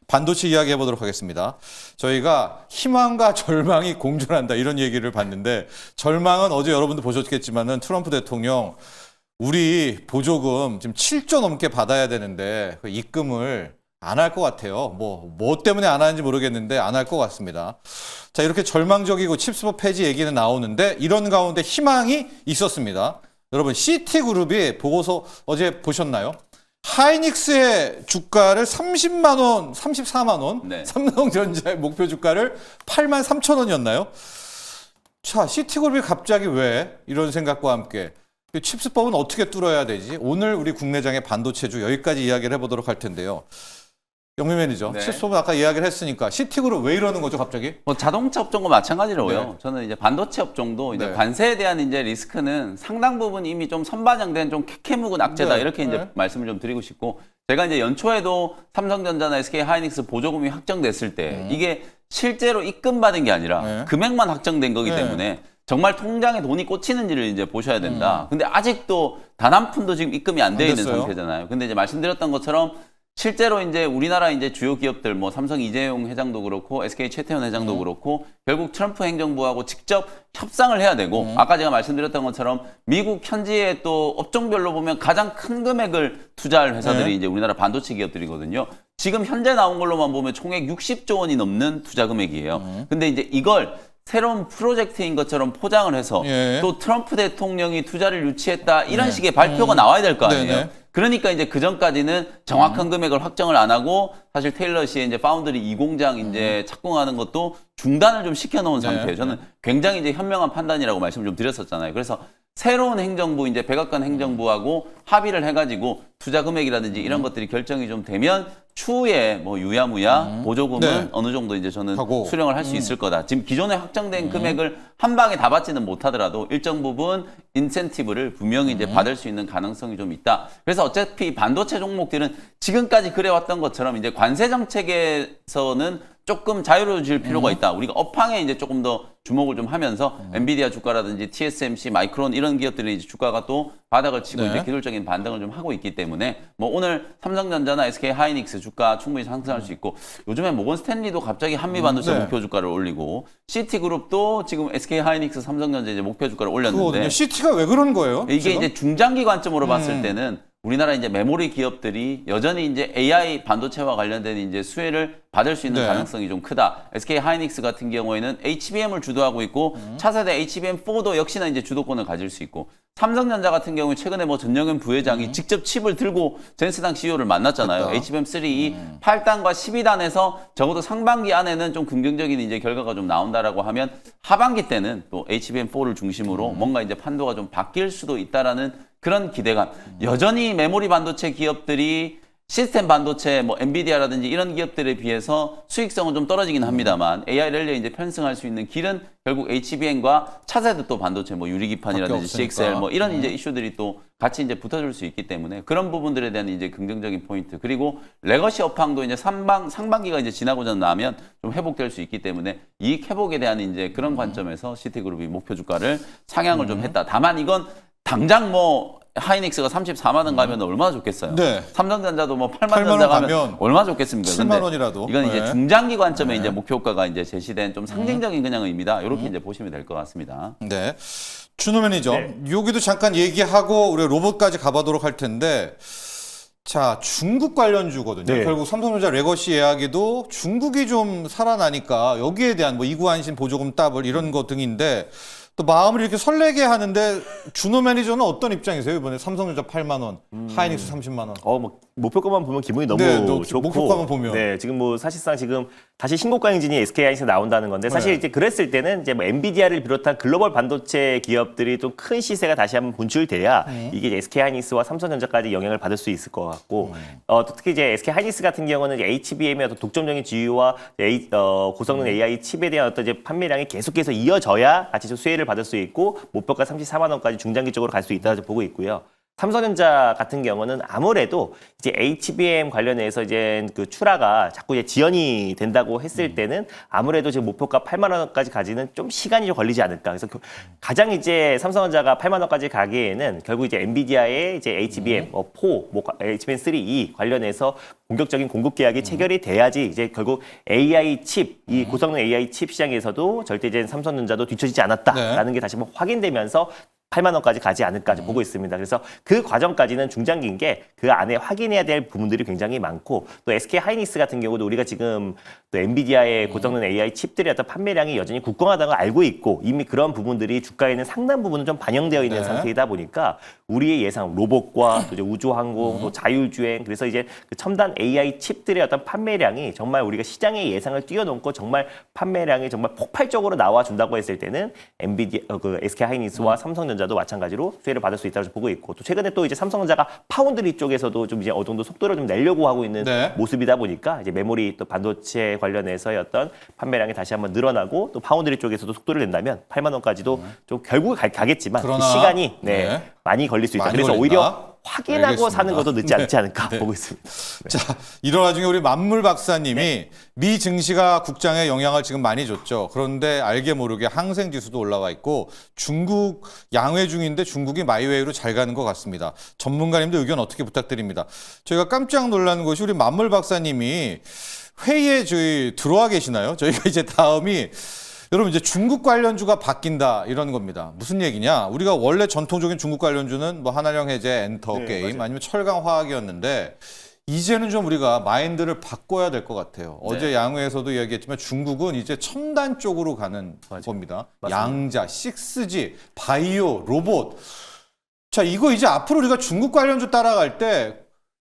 A: 반도체 이야기해 보도록 하겠습니다. 저희가 희망과 절망이 공존한다 이런 얘기를 봤는데 절망은 어제 여러분도 보셨겠지만은 트럼프 대통령 우리 보조금 지금 7조 넘게 받아야 되는데 그 입금을 안 할 것 같아요. 뭐 때문에 안 하는지 모르겠는데 안 할 것 같습니다. 자, 이렇게 절망적이고 칩스법 폐지 얘기는 나오는데 이런 가운데 희망이 있었습니다. 여러분, 시티그룹이 보고서 어제 보셨나요? 하이닉스의 주가를 30만 원, 34만 원,
B: 네.
A: 삼성전자의 목표 주가를 8만 3천 원이었나요? 자, 시티그룹이 갑자기 왜 이런 생각과 함께 칩스법은 어떻게 뚫어야 되지? 오늘 우리 국내장의 반도체주 여기까지 이야기를 해보도록 할 텐데요. 영민 매니저,
B: 네.
A: 칩스법은 아까 이야기를 했으니까 시티그룹 왜 이러는 거죠, 갑자기?
B: 뭐 자동차 업종과 마찬가지로요.
A: 네.
B: 저는 이제 반도체 업종도 이제
A: 네.
B: 관세에 대한 이제 리스크는 상당 부분 이미 좀 선반영된 좀 캐캐묵은 악재다
A: 네.
B: 이렇게 이제
A: 네.
B: 말씀을 좀 드리고 싶고 제가 이제 연초에도 삼성전자나 SK 하이닉스 보조금이 확정됐을 때 이게 실제로 입금받은 게 아니라
A: 네.
B: 금액만 확정된 거기
A: 네.
B: 때문에 정말 통장에 돈이 꽂히는지를 이제 보셔야 된다. 근데 아직도 단 한 푼도 지금 입금이 안 되어 있는
A: 됐어요.
B: 상태잖아요. 근데 이제 말씀드렸던 것처럼 실제로 이제 우리나라 이제 주요 기업들 뭐 삼성 이재용 회장도 그렇고 SK 최태원 회장도 그렇고 결국 트럼프 행정부하고 직접 협상을 해야 되고 아까 제가 말씀드렸던 것처럼 미국 현지의 또 업종별로 보면 가장 큰 금액을 투자할 회사들이
A: 네.
B: 이제 우리나라 반도체 기업들이거든요. 지금 현재 나온 걸로만 보면 총액 60조 원이 넘는 투자 금액이에요. 근데 이제 이걸 새로운 프로젝트인 것처럼 포장을 해서
A: 예.
B: 또 트럼프 대통령이 투자를 유치했다 이런 식의 발표가 나와야 될 거 아니에요.
A: 네네.
B: 그러니까 이제 그 전까지는 정확한 금액을 확정을 안 하고 사실 테일러 씨의 이제 파운드리 2공장 이제 착공하는 것도 중단을 좀 시켜놓은
A: 네.
B: 상태예요. 저는 굉장히 이제 현명한 판단이라고 말씀을 좀 드렸었잖아요. 그래서 새로운 행정부 이제 백악관 행정부하고 합의를 해가지고 투자 금액이라든지 이런 것들이 결정이 좀 되면 추후에 뭐 유야무야 보조금은
A: 네.
B: 어느 정도 이제 저는
A: 하고.
B: 수령을 할 수 있을 거다. 지금 기존에 확정된 금액을 한 방에 다 받지는 못하더라도 일정 부분 인센티브를 분명히 이제 받을 수 있는 가능성이 좀 있다. 그래서 어차피 반도체 종목들은 지금까지 그래왔던 것처럼 이제 관세 정책에서는 조금 자유로워질 필요가 있다. 우리가 업황에 이제 조금 더 주목을 좀 하면서 엔비디아 주가라든지 TSMC, 마이크론 이런 기업들이 이제 주가가 또 바닥을 치고
A: 네.
B: 이제 기술적인 반등을 좀 하고 있기 때문에 뭐 오늘 삼성전자나 SK 하이닉스 주가 충분히 상승할 수 있고 요즘에 모건 스탠리도 갑자기 한미 반도체
A: 네.
B: 목표 주가를 올리고 시티그룹도 지금 SK 하이닉스, 삼성전자 이제 목표 주가를 올렸는데
A: 그거거든요. CT가 왜 그런 거예요?
B: 이게
A: 지금?
B: 이제 중장기 관점으로 봤을 때는 우리나라 이제 메모리 기업들이 여전히 이제 AI 반도체와 관련된 이제 수혜를 받을 수 있는
A: 네.
B: 가능성이 좀 크다. SK 하이닉스 같은 경우에는 HBM을 주도하고 있고 차세대 HBM4도 역시나 이제 주도권을 가질 수 있고 삼성전자 같은 경우 최근에 뭐 전영현 부회장이 직접 칩을 들고 젠스당 CEO를 만났잖아요.
A: 그렇다.
B: HBM3 8단과 12단에서 적어도 상반기 안에는 좀 긍정적인 이제 결과가 좀 나온다라고 하면 하반기 때는 또 HBM4를 중심으로 뭔가 이제 판도가 좀 바뀔 수도 있다라는 그런 기대감. 여전히 메모리 반도체 기업들이 시스템 반도체, 뭐 엔비디아라든지 이런 기업들에 비해서 수익성은 좀 떨어지긴 합니다만 AI 랠리에 이제 편승할 수 있는 길은 결국 HBM과 차세대 또 반도체, 뭐 유리기판이라든지
A: 밖에 없으니까.
B: CXL 뭐 이런 이제 이슈들이 또 같이 이제 붙어줄 수 있기 때문에 그런 부분들에 대한 이제 긍정적인 포인트 그리고 레거시 업황도 이제 상반기가 이제 지나고 나면 좀 회복될 수 있기 때문에 이익 회복에 대한 이제 그런 관점에서 시티그룹이 목표 주가를 상향을 좀 했다. 다만 이건 당장 뭐 하이닉스가 34만 원 가면 얼마나 좋겠어요.
A: 네.
B: 삼성전자도 뭐 8만
A: 8만
B: 원
A: 원
B: 가면
A: 가면
B: 얼마나 좋겠습니까?
A: 7만
B: 근데
A: 원이라도.
B: 이건 이제
A: 네.
B: 중장기 관점에 이제 목표가가 이제 제시된 좀 상징적인 그냥 의미다. 이렇게 이제 보시면 될 것 같습니다.
A: 네. 준호 매니저,
C: 네.
A: 여기도 잠깐 얘기하고 우리 로봇까지 가보도록 할 텐데, 자, 중국 관련주거든요.
C: 네.
A: 결국 삼성전자 레거시 이야기도 중국이 좀 살아나니까 여기에 대한 뭐 이구안신 보조금 따블 이런 거 등인데 또 마음을 이렇게 설레게 하는데 준호 매니저는 어떤 입장이세요? 이번에 삼성전자 8만 원, 하이닉스 30만 원.
C: 뭐 목표가만 보면 기분이 너무
A: 네,
C: 좋고.
A: 목표가만 보면.
C: 네, 지금 뭐 사실상 지금 다시 신고가 행진이 SK 하이닉스 나온다는 건데 사실
A: 네.
C: 이제 그랬을 때는 이제 뭐 엔비디아를 비롯한 글로벌 반도체 기업들이 좀 큰 시세가 다시 한번 분출돼야 이게 이제 SK 하이닉스와 삼성전자까지 영향을 받을 수 있을 것 같고 특히 이제 SK 하이닉스 같은 경우는 이제 HBM의 어떤 독점적인 지위와 고성능 AI 칩에 대한 어떤 이제 판매량이 계속해서 이어져야 같이 좀 수혜를 받을 수 있고 목표가 34만 원까지 중장기적으로 갈 수 있다고 보고 있고요. 삼성전자 같은 경우는 아무래도 이제 HBM 관련해서 이제 그 출하가 자꾸 이제 지연이 된다고 했을 때는 아무래도 지금 목표가 8만 원까지 가지는 좀 시간이 좀 걸리지 않을까. 그래서 가장 이제 삼성전자가 8만 원까지 가기에는 결국 이제 엔비디아의 이제 HBM 4, 뭐 HBM3 관련해서 본격적인 공급 계약이 체결이 돼야지 이제 결국 AI 칩, 이 고성능 AI 칩 시장에서도 절대 이제 삼성전자도 뒤처지지 않았다라는 게 다시 한번 확인되면서 8만 원까지 가지 않을까 보고 있습니다. 그래서 그 과정까지는 중장기인 게 그 안에 확인해야 될 부분들이 굉장히 많고 또 SK 하이닉스 같은 경우도 우리가 지금 또 엔비디아의 고성능 AI 칩들의 어떤 판매량이 여전히 굳건하다는 걸 알고 있고 이미 그런 부분들이 주가에는 상당 부분은 좀 반영되어 있는
A: 네.
C: 상태이다 보니까 우리의 예상 로봇과 또 이제 우주항공 또 자율주행 그래서 이제 그 첨단 AI 칩들의 어떤 판매량이 정말 우리가 시장의 예상을 뛰어넘고 정말 판매량이 정말 폭발적으로 나와준다고 했을 때는 엔비디아 그 SK 하이닉스와 삼성전자도 마찬가지로 수혜를 받을 수 있다고 보고 있고 또 최근에 또 이제 삼성전자가 파운드리 쪽에서도 좀 이제 어느 정도 속도를 좀 내려고 하고 있는
A: 네.
C: 모습이다 보니까 이제 메모리 또 반도체 관련해서의 어떤 판매량이 다시 한번 늘어나고 또 파운드리 쪽에서도 속도를 낸다면 8만 원까지도 좀 결국 가겠지만 그
A: 그러나,
C: 시간이
A: 네.
C: 많이 걸릴 수 있다.
A: 많이
C: 그래서
A: 걸린다.
C: 오히려 확인하고
A: 알겠습니다.
C: 사는 것도 늦지 않지 않을까
A: 네.
C: 보고 있습니다.
A: 자, 이런 와중에 우리 만물 박사님이 미 증시가 국장에 영향을 지금 많이 줬죠. 그런데 알게 모르게 항생 지수도 올라와 있고 중국 양회 중인데 중국이 마이웨이로 잘 가는 것 같습니다. 전문가님들 의견 어떻게 부탁드립니다. 저희가 깜짝 놀란 것이 우리 만물 박사님이 회의에 저희 들어와 계시나요? 저희가 이제 다음이 여러분 이제 중국 관련주가 바뀐다 이런 겁니다. 무슨 얘기냐? 우리가 원래 전통적인 중국 관련주는 뭐 한화령 해제, 엔터
C: 네,
A: 게임
C: 맞아요.
A: 아니면 철강 화학이었는데 이제는 좀 우리가 마인드를 바꿔야 될 것 같아요. 어제 양회에서도 이야기했지만 중국은 이제 첨단 쪽으로 가는 겁니다.
C: 맞습니다.
A: 양자, 6G, 바이오, 로봇. 자, 이거 이제 앞으로 우리가 중국 관련주 따라갈 때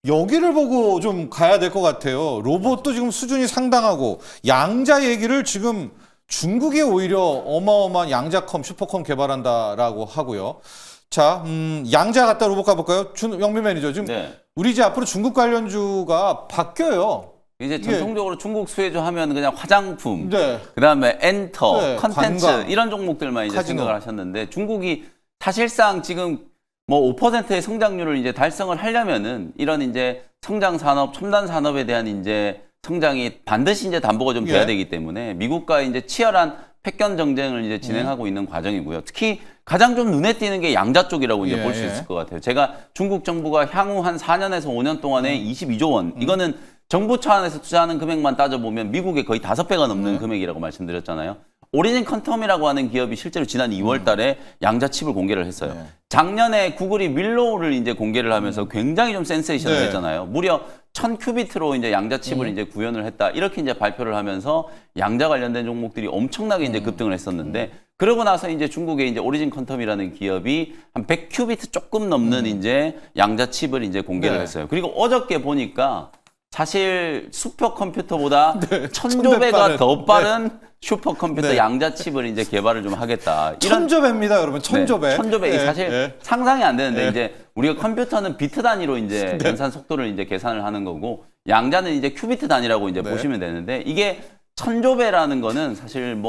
A: 여기를 보고 좀 가야 될 것 같아요. 로봇도 지금 수준이 상당하고 양자 얘기를 지금 중국이 오히려 어마어마한 양자컴, 슈퍼컴 개발한다라고 하고요. 자, 양자 갔다 로봇 가볼까요? 영민 매니저, 지금
B: 네.
A: 우리 이제 앞으로 중국 관련주가 바뀌어요.
B: 이제 전통적으로 중국 수혜주 하면 그냥 화장품,
A: 네.
B: 그다음에 엔터,
A: 네,
B: 컨텐츠
A: 관광,
B: 이런 종목들만 이제
A: 카지노.
B: 생각을 하셨는데 중국이 사실상 지금 뭐 5%의 성장률을 이제 달성을 하려면은 이런 이제 성장 산업, 첨단 산업에 대한 이제 성장이 반드시 이제 담보가 좀 돼야
A: 예.
B: 되기 때문에 미국과 이제 치열한 패권 정쟁을 이제 진행하고 있는 과정이고요. 특히 가장 좀 눈에 띄는 게 양자 쪽이라고 이제
A: 예,
B: 볼 수
A: 예.
B: 있을 것 같아요. 제가 중국 정부가 향후 한 4년에서 5년 동안에 22조 원, 이거는 정부 차원에서 투자하는 금액만 따져보면 미국의 거의 5배가 넘는 금액이라고 말씀드렸잖아요. 오리진 퀀텀이라고 하는 기업이 실제로 지난 2월 달에 양자 칩을 공개를 했어요.
A: 네.
B: 작년에 구글이 밀로우를 이제 공개를 하면서 굉장히 좀 센세이션을
A: 네.
B: 했잖아요. 무려 1000큐비트로 이제 양자 칩을 이제 구현을 했다. 이렇게 이제 발표를 하면서 양자 관련된 종목들이 엄청나게 이제 급등을 했었는데 그러고 나서 이제 중국의 이제 오리진 퀀텀이라는 기업이 한 100큐비트 조금 넘는 이제 양자 칩을 이제 공개를
A: 네.
B: 했어요. 그리고 어저께 보니까 사실 슈퍼컴퓨터보다
A: 네,
B: 1000조배가 더
A: 네.
B: 빠른 슈퍼컴퓨터
A: 네.
B: 양자 칩을 이제 개발을 좀 하겠다. 이런
A: 1000조배입니다, 여러분. 1000조배.
B: 네, 1000조배.
A: 예,
B: 사실
A: 예.
B: 상상이 안 되는데
A: 예.
B: 이제 우리가 컴퓨터는 비트 단위로 이제 연산 속도를 이제 계산을 하는 거고 양자는 이제 큐비트 단위라고 이제
A: 네.
B: 보시면 되는데 이게 1000조배라는 거는 사실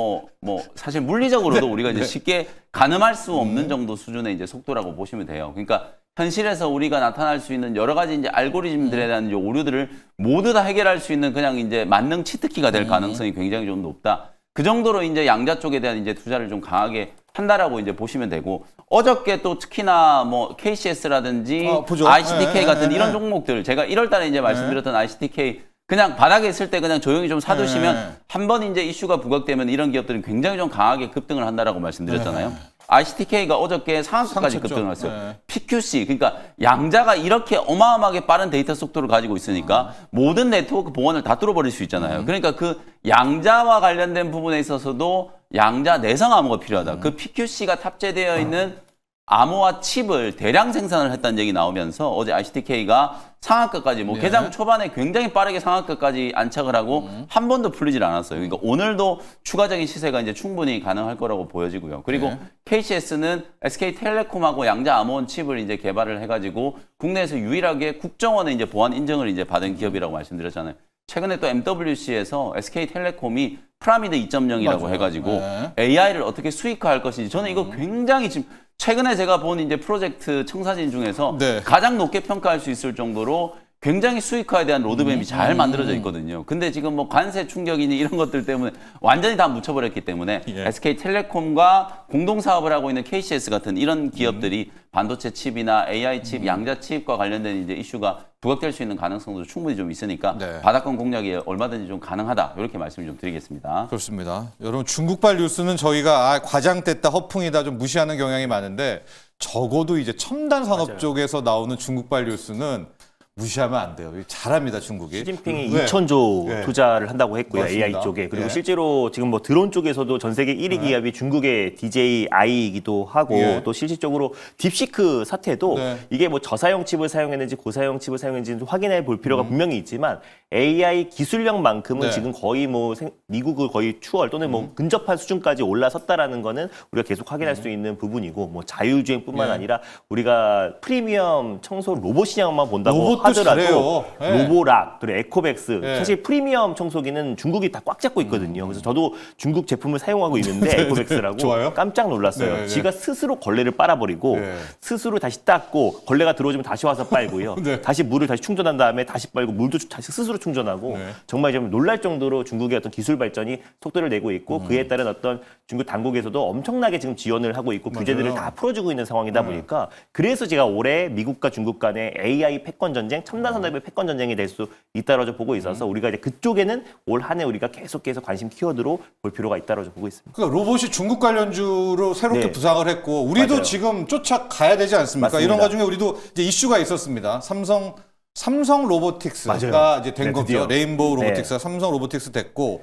B: 사실 물리적으로도 우리가 이제 쉽게 가늠할 수 없는 정도 수준의 이제 속도라고 보시면 돼요. 그러니까 현실에서 우리가 나타날 수 있는 여러 가지 이제 알고리즘들에 대한 이제 오류들을 모두 다 해결할 수 있는 그냥 이제 만능 치트키가 될 가능성이 굉장히 좀 높다. 그 정도로 이제 양자 쪽에 대한 이제 투자를 좀 강하게 한다라고 이제 보시면 되고 어저께 또 특히나 뭐 KCS라든지
A: 보죠.
B: ICTK
A: 예,
B: 같은
A: 예,
B: 이런
A: 예.
B: 종목들 제가 1월 달에 이제 말씀드렸던 ICTK 그냥 바닥에 있을 때 그냥 조용히 좀 사두시면
A: 네.
B: 한 번 이제 이슈가 부각되면 이런 기업들은 굉장히 좀 강하게 급등을 한다라고 말씀드렸잖아요. ICTK가 어저께 상한가까지
A: 상쳤죠.
B: 급등을 했어요.
A: 네.
B: PQC 그러니까 양자가 이렇게 어마어마하게 빠른 데이터 속도를 가지고 있으니까 모든 네트워크 보안을 다 뚫어버릴 수 있잖아요. 그러니까 그 양자와 관련된 부분에 있어서도 양자 내성 암호가 필요하다. 그 PQC가 탑재되어 있는 암호화 칩을 대량 생산을 했다는 얘기 나오면서 어제 ICTK가 상한가까지 뭐
A: 네.
B: 개장 초반에 굉장히 빠르게 상한가까지 안착을 하고 한 번도 풀리질 않았어요. 그러니까 오늘도 추가적인 시세가 이제 충분히 가능할 거라고 보여지고요. 그리고
A: 네.
B: KCS는 SK텔레콤하고 양자 암호원 칩을 이제 개발을 해가지고 국내에서 유일하게 국정원의 이제 보안 인정을 이제 받은 기업이라고 말씀드렸잖아요. 최근에 또 MWC에서 SK텔레콤이 프라미드 2.0이라고
A: 맞아요.
B: 해가지고
A: 네.
B: AI를 어떻게 수익화할 것인지 저는 이거 굉장히 지금 최근에 제가 본 이제 프로젝트 청사진 중에서
A: 네.
B: 가장 높게 평가할 수 있을 정도로 굉장히 수익화에 대한 로드맵이 잘 만들어져 있거든요. 근데 지금 뭐 관세 충격이니 이런 것들 때문에 완전히 다 묻혀버렸기 때문에
A: 예.
B: SK텔레콤과 공동 사업을 하고 있는 KCS 같은 이런 기업들이 반도체 칩이나 AI 칩, 양자 칩과 관련된 이제 이슈가 부각될 수 있는 가능성도 충분히 좀 있으니까
A: 네.
B: 바닥권 공략이 얼마든지 좀 가능하다 이렇게 말씀을 좀 드리겠습니다.
A: 그렇습니다. 여러분 중국발 뉴스는 저희가 과장됐다, 허풍이다 좀 무시하는 경향이 많은데 적어도 이제 첨단 산업
C: 맞아요.
A: 쪽에서 나오는 중국발 뉴스는 무시하면 안 돼요. 잘합니다, 중국이.
C: 시진핑이
A: 네.
C: 2,000조
A: 네.
C: 투자를 한다고 했고요.
A: 맞습니다.
C: AI 쪽에. 그리고
A: 예.
C: 실제로 지금 뭐 드론 쪽에서도 전 세계 1위 기업이 중국의 DJI이기도 하고
A: 예.
C: 또 실질적으로 딥시크 사태도
A: 네.
C: 이게 뭐 저사용 칩을 사용했는지 고사용 칩을 사용했는지 좀 확인해 볼 필요가 분명히 있지만 AI 기술력만큼은
A: 네.
C: 지금 거의 뭐 미국을 거의 추월 또는 뭐 근접한 수준까지 올라섰다라는 거는 우리가 계속 확인할 수 있는 부분이고 뭐 자율주행뿐만
A: 예.
C: 아니라 우리가 프리미엄 청소 로봇 시장만 본다고
A: 로봇도
C: 하더라도
A: 잘해요. 예.
C: 로보락 그리고 에코백스
A: 예.
C: 사실 프리미엄 청소기는 중국이 다 꽉 잡고 있거든요. 그래서 저도 중국 제품을 사용하고 있는데
A: 네,
C: 에코백스라고
A: 좋아요?
C: 깜짝 놀랐어요.
A: 네, 네.
C: 지가 스스로 걸레를 빨아버리고
A: 네.
C: 스스로 다시 닦고 걸레가 들어오면 다시 와서 빨고요.
A: 네.
C: 다시 물을 다시 충전한 다음에 다시 빨고 물도 다시 스스로 충전하고
A: 네.
C: 정말 좀 놀랄 정도로 중국의 어떤 기술 발전이 속도를 내고 있고 그에 따른 어떤 중국 당국에서도 엄청나게 지금 지원을 하고 있고 규제들을
A: 맞아요.
C: 다 풀어주고 있는 상황이다 보니까 그래서 제가 올해 미국과 중국 간의 AI 패권 전쟁, 첨단 산업의 패권 전쟁이 될 수 있다라고 보고 있어서 우리가 이제 그쪽에는 올 한 해 우리가 계속해서 관심 키워드로 볼 필요가 있다라고 보고 있습니다.
A: 그러니까 로봇이 중국 관련주로 새롭게
C: 네.
A: 부상을 했고 우리도
C: 맞아요.
A: 지금 쫓아가야 되지 않습니까?
C: 맞습니다.
A: 이런 것 중에 우리도 이제 이슈가 있었습니다. 삼성 로보틱스가
C: 맞아요.
A: 이제 된
C: 네,
A: 거죠.
C: 드디어.
A: 레인보우
C: 네.
A: 로보틱스가 삼성 로보틱스 됐고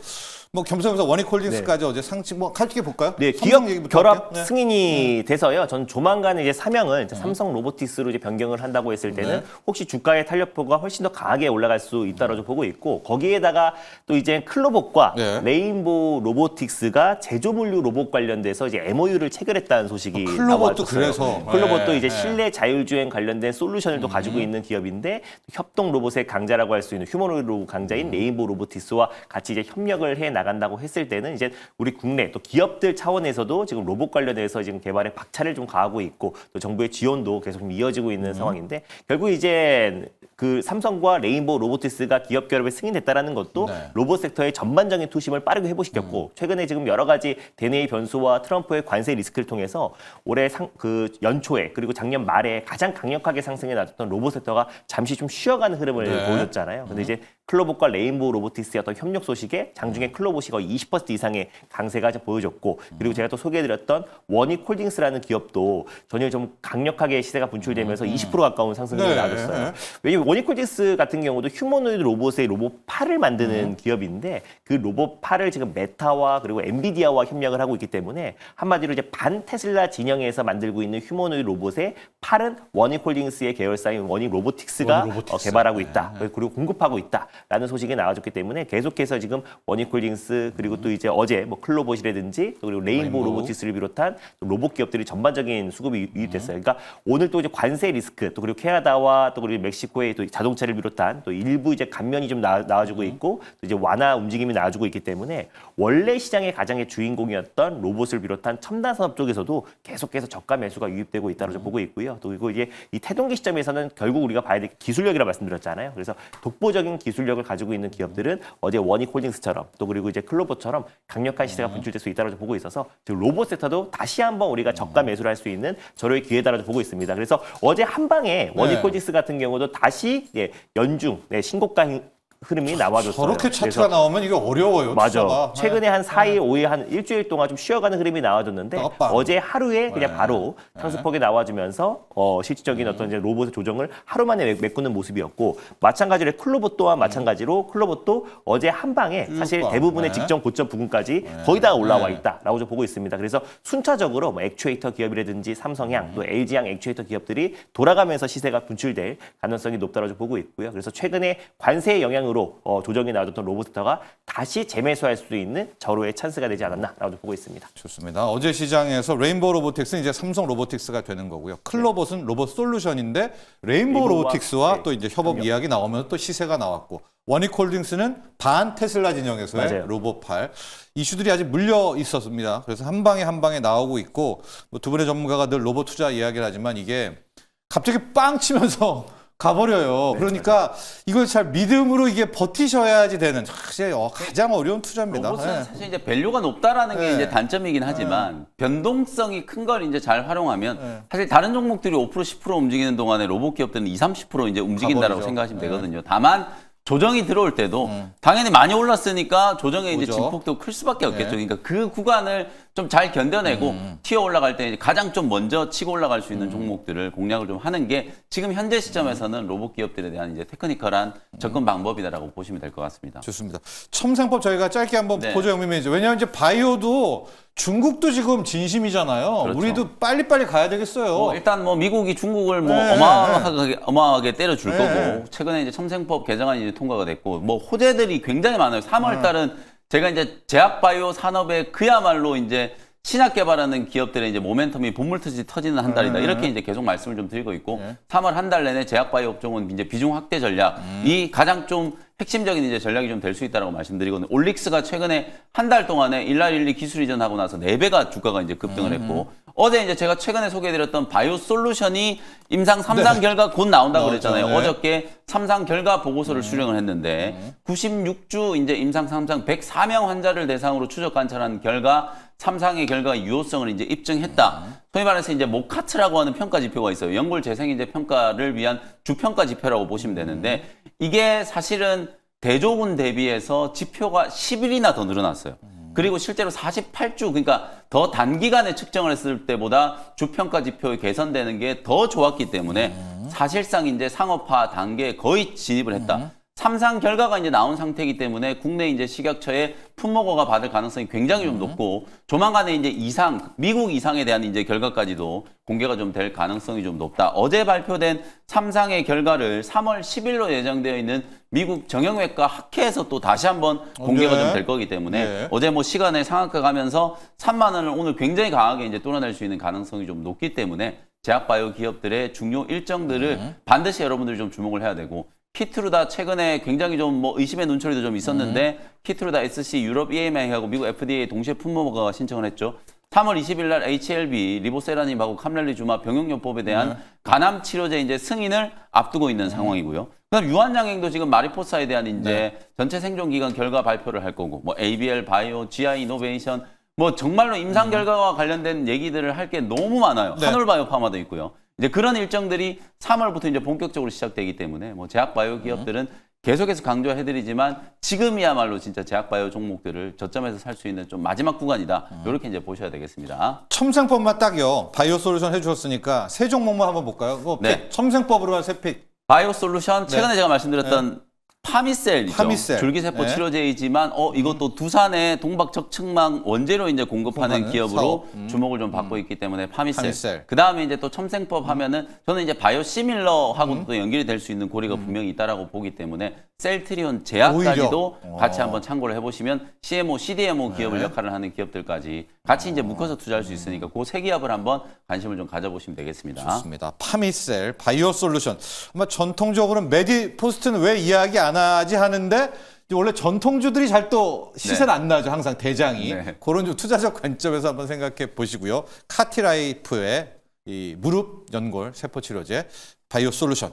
A: 뭐 겸사겸사 원익홀딩스까지 어제 상치 뭐 함께 볼까요?
C: 네,
A: 삼성
C: 기업
A: 얘기부터
C: 결합
A: 할게요. 네.
C: 승인이 돼서요. 전 조만간 이제 사명을 이제 삼성 로보틱스로 이제 변경을 한다고 했을 때는
A: 네.
C: 혹시 주가의 탄력포가 훨씬 더 강하게 올라갈 수 있다라고 보고 있고 거기에다가 또 이제 클로봇과
A: 네.
C: 레인보우 로보틱스가 제조물류 로봇 관련돼서 이제 MOU를 체결했다는 소식이
A: 클로봇도
C: 나왔었어요.
A: 그래서.
C: 클로봇도
A: 네,
C: 이제
A: 네.
C: 실내 자율주행 관련된 솔루션을 또 가지고 있는 기업인데 협동 로봇의 강자라고 할 수 있는 휴머노이드 로봇 강자인 레인보우 로보틱스와 같이 이제 협력을 해 나간다고 했을 때는 이제 우리 국내 또 기업들 차원에서도 지금 로봇 관련해서 지금 개발에 박차를 좀 가하고 있고 또 정부의 지원도 계속 좀 이어지고 있는 상황인데 결국 이제 그 삼성과 레인보우 로보티스가 기업 결합에 승인됐다라는 것도
A: 네.
C: 로봇 섹터의 전반적인 투심을 빠르게 회복시켰고 최근에 지금 여러 가지 대내의 변수와 트럼프의 관세 리스크를 통해서 올해 그 연초에 그리고 작년 말에 가장 강력하게 상승해 나왔던 로봇 섹터가 잠시 좀 쉬어가는 흐름을
A: 네.
C: 보여줬잖아요. 근데 이제 클로봇과 레인보우 로보틱스의 어떤 협력 소식에 장중에 클로봇이 거의 20% 이상의 강세가 보여줬고 그리고 제가 또 소개해드렸던 원익홀딩스라는 기업도 전일 좀 강력하게 시세가 분출되면서 20% 가까운 상승을
A: 네.
C: 나왔어요. 왜냐면 원익홀딩스 같은 경우도 휴머노이드 로봇의 로봇팔을 만드는 기업인데 그 로봇팔을 지금 메타와 그리고 엔비디아와 협력을 하고 있기 때문에 한마디로 이제 반 테슬라 진영에서 만들고 있는 휴머노이드 로봇의 팔은 원익홀딩스의 계열사인 원익로보틱스가
A: 원익로보틱스.
C: 개발하고 있다. 그리고 공급하고 있다라는 소식이 나와줬기 때문에 계속해서 지금 원익홀딩스 그리고 또 이제 어제 뭐 클로봇이라든지 또 그리고 레인보우 로보틱스를 비롯한 또 로봇 기업들이 전반적인 수급이 유입됐어요. 그러니까 오늘 또 이제 관세 리스크 또 그리고 캐나다와 또 그리고 멕시코의 또 자동차를 비롯한 또 일부 이제 감면이 좀 나와주고 있고 또 이제 완화 움직임이 나와주고 있기 때문에 원래 시장의 가장의 주인공이었던 로봇을 비롯한 첨단 산업 쪽에서도 계속해서 저가 매수가 유입되고 있다고 보고 있고요. 또 그리고 이제 이 태동기 시점에서는 결국 우리가 봐야 될 게 기술력이라고 말씀드렸잖아요. 그래서 독보적인 기술력을 가지고 있는 기업들은 어제 원익홀딩스처럼 또 그리고 이제 클로봇처럼 강력한 시세가 분출될 수 있다고 보고 있어서 지금 로봇 섹터도 다시 한번 우리가 저가 매수를 할 수 있는 절호의 기회다라고 보고 있습니다. 그래서 어제 한 방에 원익홀딩스 같은 경우도 다시 연중 신고가 흐름이 나와줬어요.
A: 저렇게 차트가 나오면 이게 어려워요.
C: 맞아.
A: 투자가.
C: 최근에 한 4일, 5일, 한 일주일 동안 좀 쉬어가는 흐름이 나와줬는데
A: 떡방.
C: 어제 하루에 그냥
A: 네.
C: 바로 상승폭이 나와주면서 실질적인 어떤 이제 로봇의 조정을 하루 만에 메꾸는 모습이었고 마찬가지로 클로봇 또한 마찬가지로 클로봇도 어제 한 방에 사실
A: 쭉 봐.
C: 대부분의
A: 네.
C: 직전 고점 부근까지 거의 다 올라와 있다라고 좀 보고 있습니다. 그래서 순차적으로 뭐 액추에이터 기업이라든지 삼성향 또 LG향 액추에이터 기업들이 돌아가면서 시세가 분출될 가능성이 높다고 좀 보고 있고요. 그래서 최근에 관세의 영향으로 조정이 나왔던 로봇 섹터가 다시 재매수할 수 있는 절호의 찬스가 되지 않았나라고 보고 있습니다.
A: 좋습니다. 어제 시장에서 레인보우 로보틱스는 이제 삼성 로보틱스가 되는 거고요. 클로봇은 로봇 솔루션인데 레인보우 로보틱스와
C: 네.
A: 또 이제 협업 이야기 나오면 또 시세가 나왔고 원익홀딩스는 반 테슬라 진영에서의
C: 맞아요.
A: 로봇팔 이슈들이 아직 물려 있었습니다. 그래서 한 방에 나오고 있고 뭐 두 분의 전문가가 늘 로봇 투자 이야기를 하지만 이게 갑자기 빵 치면서 가버려요. 그러니까 이걸 잘 믿음으로 이게 버티셔야지 되는 사실 가장 어려운 투자입니다.
B: 로봇은
A: 네.
B: 사실 이제 밸류가 높다라는 게
A: 네.
B: 이제 단점이긴 하지만 변동성이 큰 걸 이제 잘 활용하면
A: 네.
B: 사실 다른 종목들이 5% 10% 움직이는 동안에 로봇 기업들은 20-30% 이제 움직인다라고
A: 가버리죠.
B: 생각하시면
A: 네.
B: 되거든요. 다만 조정이 들어올 때도 당연히 많이 올랐으니까 조정의 이제
A: 오죠.
B: 진폭도 클 수밖에 없겠죠.
A: 네.
B: 그러니까 그 구간을 좀 잘 견뎌내고 튀어 올라갈 때 가장 좀 먼저 치고 올라갈 수 있는 종목들을 공략을 좀 하는 게 지금 현재 시점에서는 로봇 기업들에 대한 이제 테크니컬한 접근 방법이다라고 보시면 될 것 같습니다.
A: 좋습니다. 첨생법 저희가 짧게 한번
B: 네.
A: 보죠, 영민 매니저. 왜냐하면 이제 바이오도 중국도 지금 진심이잖아요.
B: 그렇죠.
A: 우리도 빨리빨리 가야 되겠어요.
B: 일단 뭐 미국이 중국을 뭐
A: 네.
B: 어마어마하게 때려줄
A: 네.
B: 거고 최근에 이제 첨생법 개정안이 이제 통과가 됐고 뭐 호재들이 굉장히 많아요. 3월 달은 제가 이제 제약바이오 산업에 그야말로 이제 신약 개발하는 기업들의 이제 모멘텀이 본물터지 터지는 한 달이다. 이렇게 이제 계속 말씀을 좀 드리고 있고 3월 한 달 내내 제약바이오 업종은 이제 비중 확대 전략이 가장 좀 핵심적인 이제 전략이 좀 될 수 있다라고 말씀드리거든요. 올릭스가 최근에 한 달 동안에 일라일리 기술 이전하고 나서 4배가 주가가 이제 급등을 했고 어제 이제 제가 최근에 소개해드렸던 바이오 솔루션이 임상 3상 결과 곧 나온다고 그랬잖아요.
A: 네.
B: 어저께 3상 결과 보고서를 수령을 했는데 96주 이제 임상 3상 104명 환자를 대상으로 추적 관찰한 결과 3상의 결과 유효성을 이제 입증했다. 소위 말해서 이제 모카트라고 하는 평가 지표가 있어요. 연골 재생 이제 평가를 위한 주평가 지표라고 보시면 되는데 이게 사실은 대조군 대비해서 지표가 10일이나 더 늘어났어요. 그리고 실제로 48주 그러니까 더 단기간에 측정을 했을 때보다 주평가 지표가 개선되는 게 더 좋았기 때문에 사실상 이제 상업화 단계에 거의 진입을 했다. 3상 결과가 이제 나온 상태이기 때문에 국내 이제 식약처에 품목허가 받을 가능성이 굉장히 좀 높고 조만간에 이제 미국 이상에 대한 이제 결과까지도 공개가 좀 될 가능성이 좀 높다. 어제 발표된 3상의 결과를 3월 10일로 예정되어 있는 미국 정형외과 학회에서 또 다시 한번 공개가 좀 될 거기 때문에
A: 네.
B: 어제 뭐 시간에 상한가 가면서 3만 원을 오늘 굉장히 강하게 이제 뚫어낼 수 있는 가능성이 좀 높기 때문에 제약바이오 기업들의 중요 일정들을 반드시 여러분들이 좀 주목을 해야 되고 키트루다 최근에 굉장히 좀 뭐 의심의 눈초리도 좀 있었는데 키트루다 SC 유럽 EMA하고 미국 FDA 동시에 품목가 신청을 했죠. 3월 20일 날 HLB 리보세라님하고 캄렐리주마 병용요법에 대한 간암 치료제 이제 승인을 앞두고 있는 상황이고요. 그다음 유한양행도 지금 마리포사에 대한 이제 전체 생존 기간 결과 발표를 할 거고, 뭐 ABL 바이오, GI 이노베이션, 뭐 정말로 임상 결과와 관련된 얘기들을 할 게 너무 많아요.
A: 네.
B: 한올바이오 파마도 있고요. 이제 그런 일정들이 3월부터 이제 본격적으로 시작되기 때문에 뭐 제약바이오 기업들은 계속해서 강조해드리지만 지금이야말로 진짜 제약바이오 종목들을 저점에서 살 수 있는 좀 마지막 구간이다. 이렇게 이제 보셔야 되겠습니다.
A: 첨생법만 딱요. 바이오 솔루션 해주셨으니까 세 종목만 한번 볼까요?
B: 네.
A: 첨생법으로 한 세 픽.
B: 바이오 솔루션 최근에 제가 말씀드렸던 파미셀이죠.
A: 파미셀.
B: 줄기세포
A: 네.
B: 치료제이지만 이것도 두산의 동박척측망 원재료 이제 공급하는 기업으로 주목을 좀 받고 있기 때문에 파미셀. 그 다음에 이제 또 첨생법 하면은 저는 이제 바이오 시밀러하고도 또 연결이 될 수 있는 고리가 분명히 있다라고 보기 때문에 셀트리온 제약까지도
A: 오히려.
B: 같이 한번 참고를 해보시면 CMO, CDMO 기업을 역할을 하는 기업들까지 같이 이제 묶어서 투자할 수 있으니까 그 세 기업을 한번 관심을 좀 가져보시면 되겠습니다.
A: 좋습니다. 파미셀, 바이오 솔루션. 아마 전통적으로는 메디포스트는 왜 이야기 안 하지 하는데 원래 전통주들이 잘 또 시세를 안 나죠. 항상 대장이.
B: 네.
A: 그런 좀 투자적 관점에서 한번 생각해 보시고요. 카티라이프의 이 무릎 연골 세포 치료제 바이오 솔루션.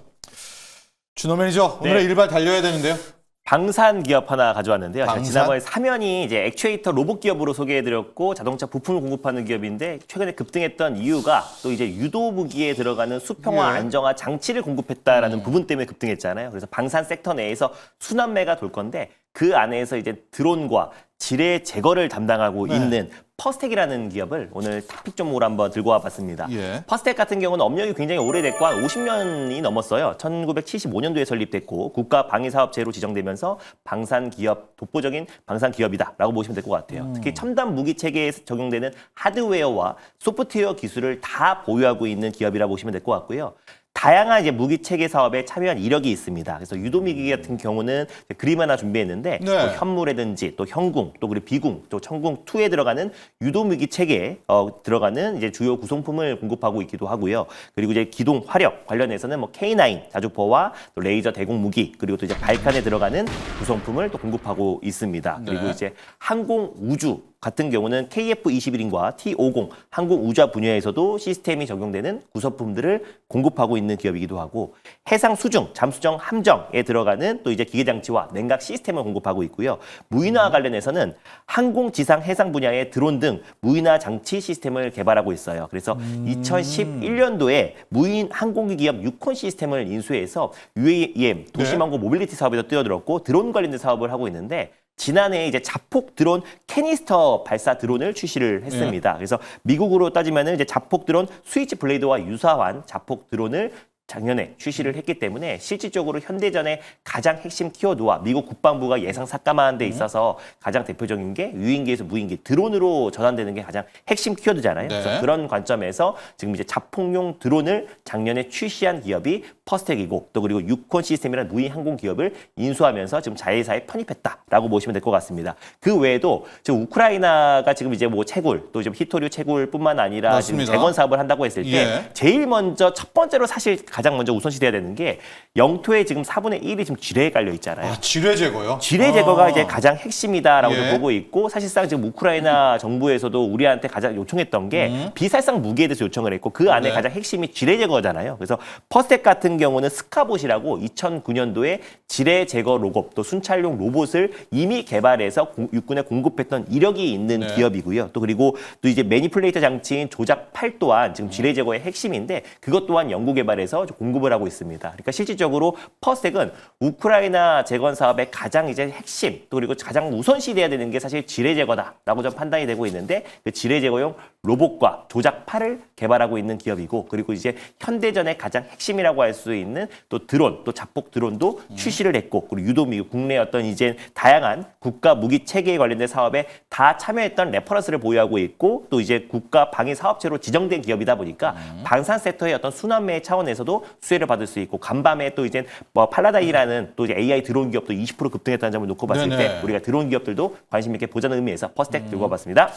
A: 준호 매니저, 오늘의
C: 네.
A: 일발 달려야 되는데요.
C: 방산 기업 하나 가져왔는데요. 제가
A: 방산?
C: 지난번에 사면이 이제 액추에이터 로봇 기업으로 소개해드렸고 자동차 부품을 공급하는 기업인데 최근에 급등했던 이유가 또 이제 유도 무기에 들어가는 수평화
A: 예.
C: 안정화 장치를 공급했다라는 부분 때문에 급등했잖아요. 그래서 방산 섹터 내에서 순환매가 돌 건데 그 안에서 이제 드론과 지뢰 제거를 담당하고
A: 네.
C: 있는 퍼스텍이라는 기업을 오늘 탑픽 종목으로 한번 들고 와봤습니다.
A: 예.
C: 퍼스텍 같은 경우는 업력이 굉장히 오래됐고 한 50년이 넘었어요. 1975년도에 설립됐고 국가 방위사업체로 지정되면서 방산 기업, 독보적인 방산 기업이다라고 보시면 될 것 같아요. 특히 첨단 무기 체계에 적용되는 하드웨어와 소프트웨어 기술을 다 보유하고 있는 기업이라고 보시면 될 것 같고요. 다양한 이제 무기 체계 사업에 참여한 이력이 있습니다. 그래서 유도무기 같은 경우는 그림 하나 준비했는데
A: 네.
C: 또 현무라든지 또 현궁, 또 그리고 비궁, 또 천궁 2에 들어가는 유도무기 체계에 들어가는 이제 주요 구성품을 공급하고 있기도 하고요. 그리고 이제 기동 화력 관련해서는 뭐 K9 자주포와 또 레이저 대공 무기 그리고 또 이제 발칸에 들어가는 구성품을 또 공급하고 있습니다. 그리고
A: 네.
C: 이제 항공 우주 같은 경우는 KF-21인과 T-50 항공 우주 분야에서도 시스템이 적용되는 구성품들을 공급하고 있는 기업이기도 하고 해상 수중, 잠수정, 함정에 들어가는 또 이제 기계 장치와 냉각 시스템을 공급하고 있고요. 무인화 관련해서는 항공, 지상, 해상 분야의 드론 등 무인화 장치 시스템을 개발하고 있어요. 그래서 2011년도에 무인 항공기 기업 유콘 시스템을 인수해서 UAM 도시망고 모빌리티 사업에도 뛰어들었고 드론 관련된 사업을 하고 있는데 지난해 이제 자폭 드론 캐니스터 발사 드론을 출시를 했습니다. 그래서 미국으로 따지면은 이제 자폭 드론 스위치 블레이드와 유사한 자폭 드론을 작년에 출시를 했기 때문에 실질적으로 현대전의 가장 핵심 키워드와 미국 국방부가 예상 삭감하는 데 있어서 가장 대표적인 게 유인기에서 무인기 드론으로 전환되는 게 가장 핵심 키워드잖아요.
A: 네.
C: 그래서 그런 관점에서 지금 이제 자폭용 드론을 작년에 출시한 기업이 퍼스텍이고 또 그리고 유콘 시스템이라는 무인 항공 기업을 인수하면서 지금 자회사에 편입했다라고 보시면 될 것 같습니다. 그 외에도 지금 우크라이나가 지금 이제 뭐 채굴 또 지금 히토류 채굴뿐만 아니라
A: 맞습니다.
C: 지금 재건 사업을 한다고 했을 때
A: 예.
C: 제일 먼저 첫 번째로 사실 가장 먼저 우선시돼야 되는 게 영토의 지금 4분의 1이 지금 지뢰에 깔려 있잖아요.
A: 아, 지뢰 제거요?
C: 지뢰 제거가 이제 가장 핵심이다라고
A: 예.
C: 보고 있고 사실상 지금 우크라이나 정부에서도 우리한테 가장 요청했던 게 비살상 무기에 대해서 요청을 했고 그 안에
A: 네.
C: 가장 핵심이 지뢰 제거잖아요. 그래서 퍼스텍 같은 경우는 스카봇이라고 2009년도에 지뢰 제거 로봇 또 순찰용 로봇을 이미 개발해서 육군에 공급했던 이력이 있는
A: 네.
C: 기업이고요. 또 그리고 또 이제 매니플레이터 장치인 조작팔 또한 지금 지뢰 제거의 핵심인데 그것 또한 연구 개발해서 공급을 하고 있습니다. 그러니까 실질적으로 퍼스텍은 우크라이나 재건 사업의 가장 이제 핵심 또 그리고 가장 우선시돼야 되는 게 사실 지뢰 제거다라고 좀 판단이 되고 있는데 그 지뢰 제거용 로봇과 조작팔을 개발하고 있는 기업이고 그리고 이제 현대전의 가장 핵심이라고 할 수 있는 또 드론 또 자폭 드론도 출시를 했고 그리고 유도미 국내 어떤 이제 다양한 국가 무기 체계에 관련된 사업에 다 참여했던 레퍼런스를 보유하고 있고 또 이제 국가 방위 사업체로 지정된 기업이다 보니까 방산 섹터의 어떤 순환매 차원에서도 수혜를 받을 수 있고 간밤에 또 이제 뭐 팔라다이라는 또 이제 AI 드론 기업도 20% 급등했다는 점을 놓고 봤을
A: 네네.
C: 때 우리가 드론 기업들도 관심 있게 보자는 의미에서 퍼스텍 들고 와봤습니다.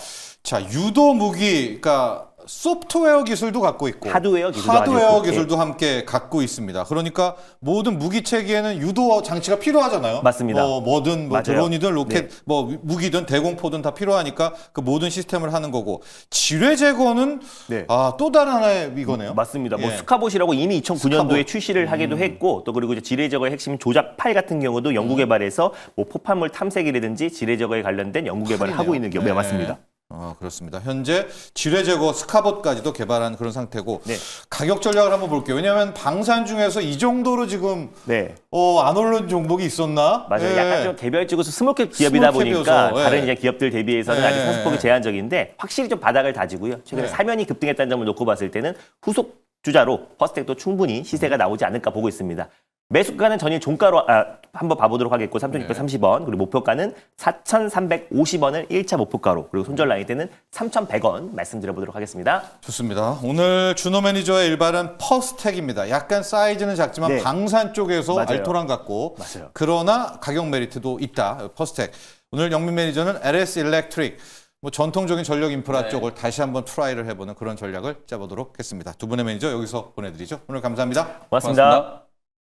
A: 자, 유도 무기, 그러니까 소프트웨어 기술도 갖고 있고
C: 하드웨어 기술도
A: 하드웨어
C: 가지고 있고,
A: 기술도 함께 갖고 있습니다. 그러니까 모든 무기 체계에는 유도 장치가 필요하잖아요.
C: 맞습니다.
A: 뭐든 뭐
C: 맞아요.
A: 드론이든 로켓, 뭐 무기든 대공포든 다 필요하니까 그 모든 시스템을 하는 거고 지뢰 제거는
C: 네.
A: 또 다른 하나의 이거네요.
C: 맞습니다. 뭐
A: 예.
C: 스카봇이라고 이미 2009년도에
A: 스카봇.
C: 출시를 하기도 했고 또 그리고 이제 지뢰 제거의 핵심 조작팔 같은 경우도 연구 개발해서 뭐 포판물 탐색이라든지 지뢰 제거에 관련된 연구 개발을 하고 있는 경우에
A: 네.
C: 맞습니다.
A: 그렇습니다. 현재 지뢰 제거 스카봇까지도 개발한 그런 상태고
C: 네.
A: 가격 전략을 한번 볼게요. 왜냐하면 방산 중에서 이 정도로 지금
C: 네.
A: 안 오른 종목이 있었나?
C: 맞아요.
A: 예.
C: 약간 좀 개별적으로 스몰캡 기업이다 보니까
A: 스몰캡이어서, 예.
C: 다른 이제 기업들 대비해서는
A: 예.
C: 아직 상승폭이 제한적인데 확실히 좀 바닥을 다지고요. 최근에
A: 예.
C: 사면이 급등했다는 점을 놓고 봤을 때는 후속 주자로 퍼스텍도 충분히 시세가 나오지 않을까 보고 있습니다. 매수가는 전일 종가로 한번 봐보도록 하겠고 3,630원 그리고 목표가는 4,350원을 1차 목표가로 그리고 손절 라인 때는 3,100원 말씀드려보도록 하겠습니다.
A: 좋습니다. 오늘 준호 매니저의 일발은 퍼스텍입니다. 약간 사이즈는 작지만
C: 네.
A: 방산 쪽에서
C: 맞아요.
A: 알토란 같고
C: 맞아요.
A: 그러나 가격 메리트도 있다. 퍼스텍. 오늘 영민 매니저는 LS 일렉트릭 뭐 전통적인 전력 인프라
B: 네.
A: 쪽을 다시 한번 트라이를 해보는 그런 전략을 짜보도록 했습니다. 두 분의 매니저 여기서 보내드리죠. 오늘 감사합니다.
C: 고맙습니다.
B: 고맙습니다.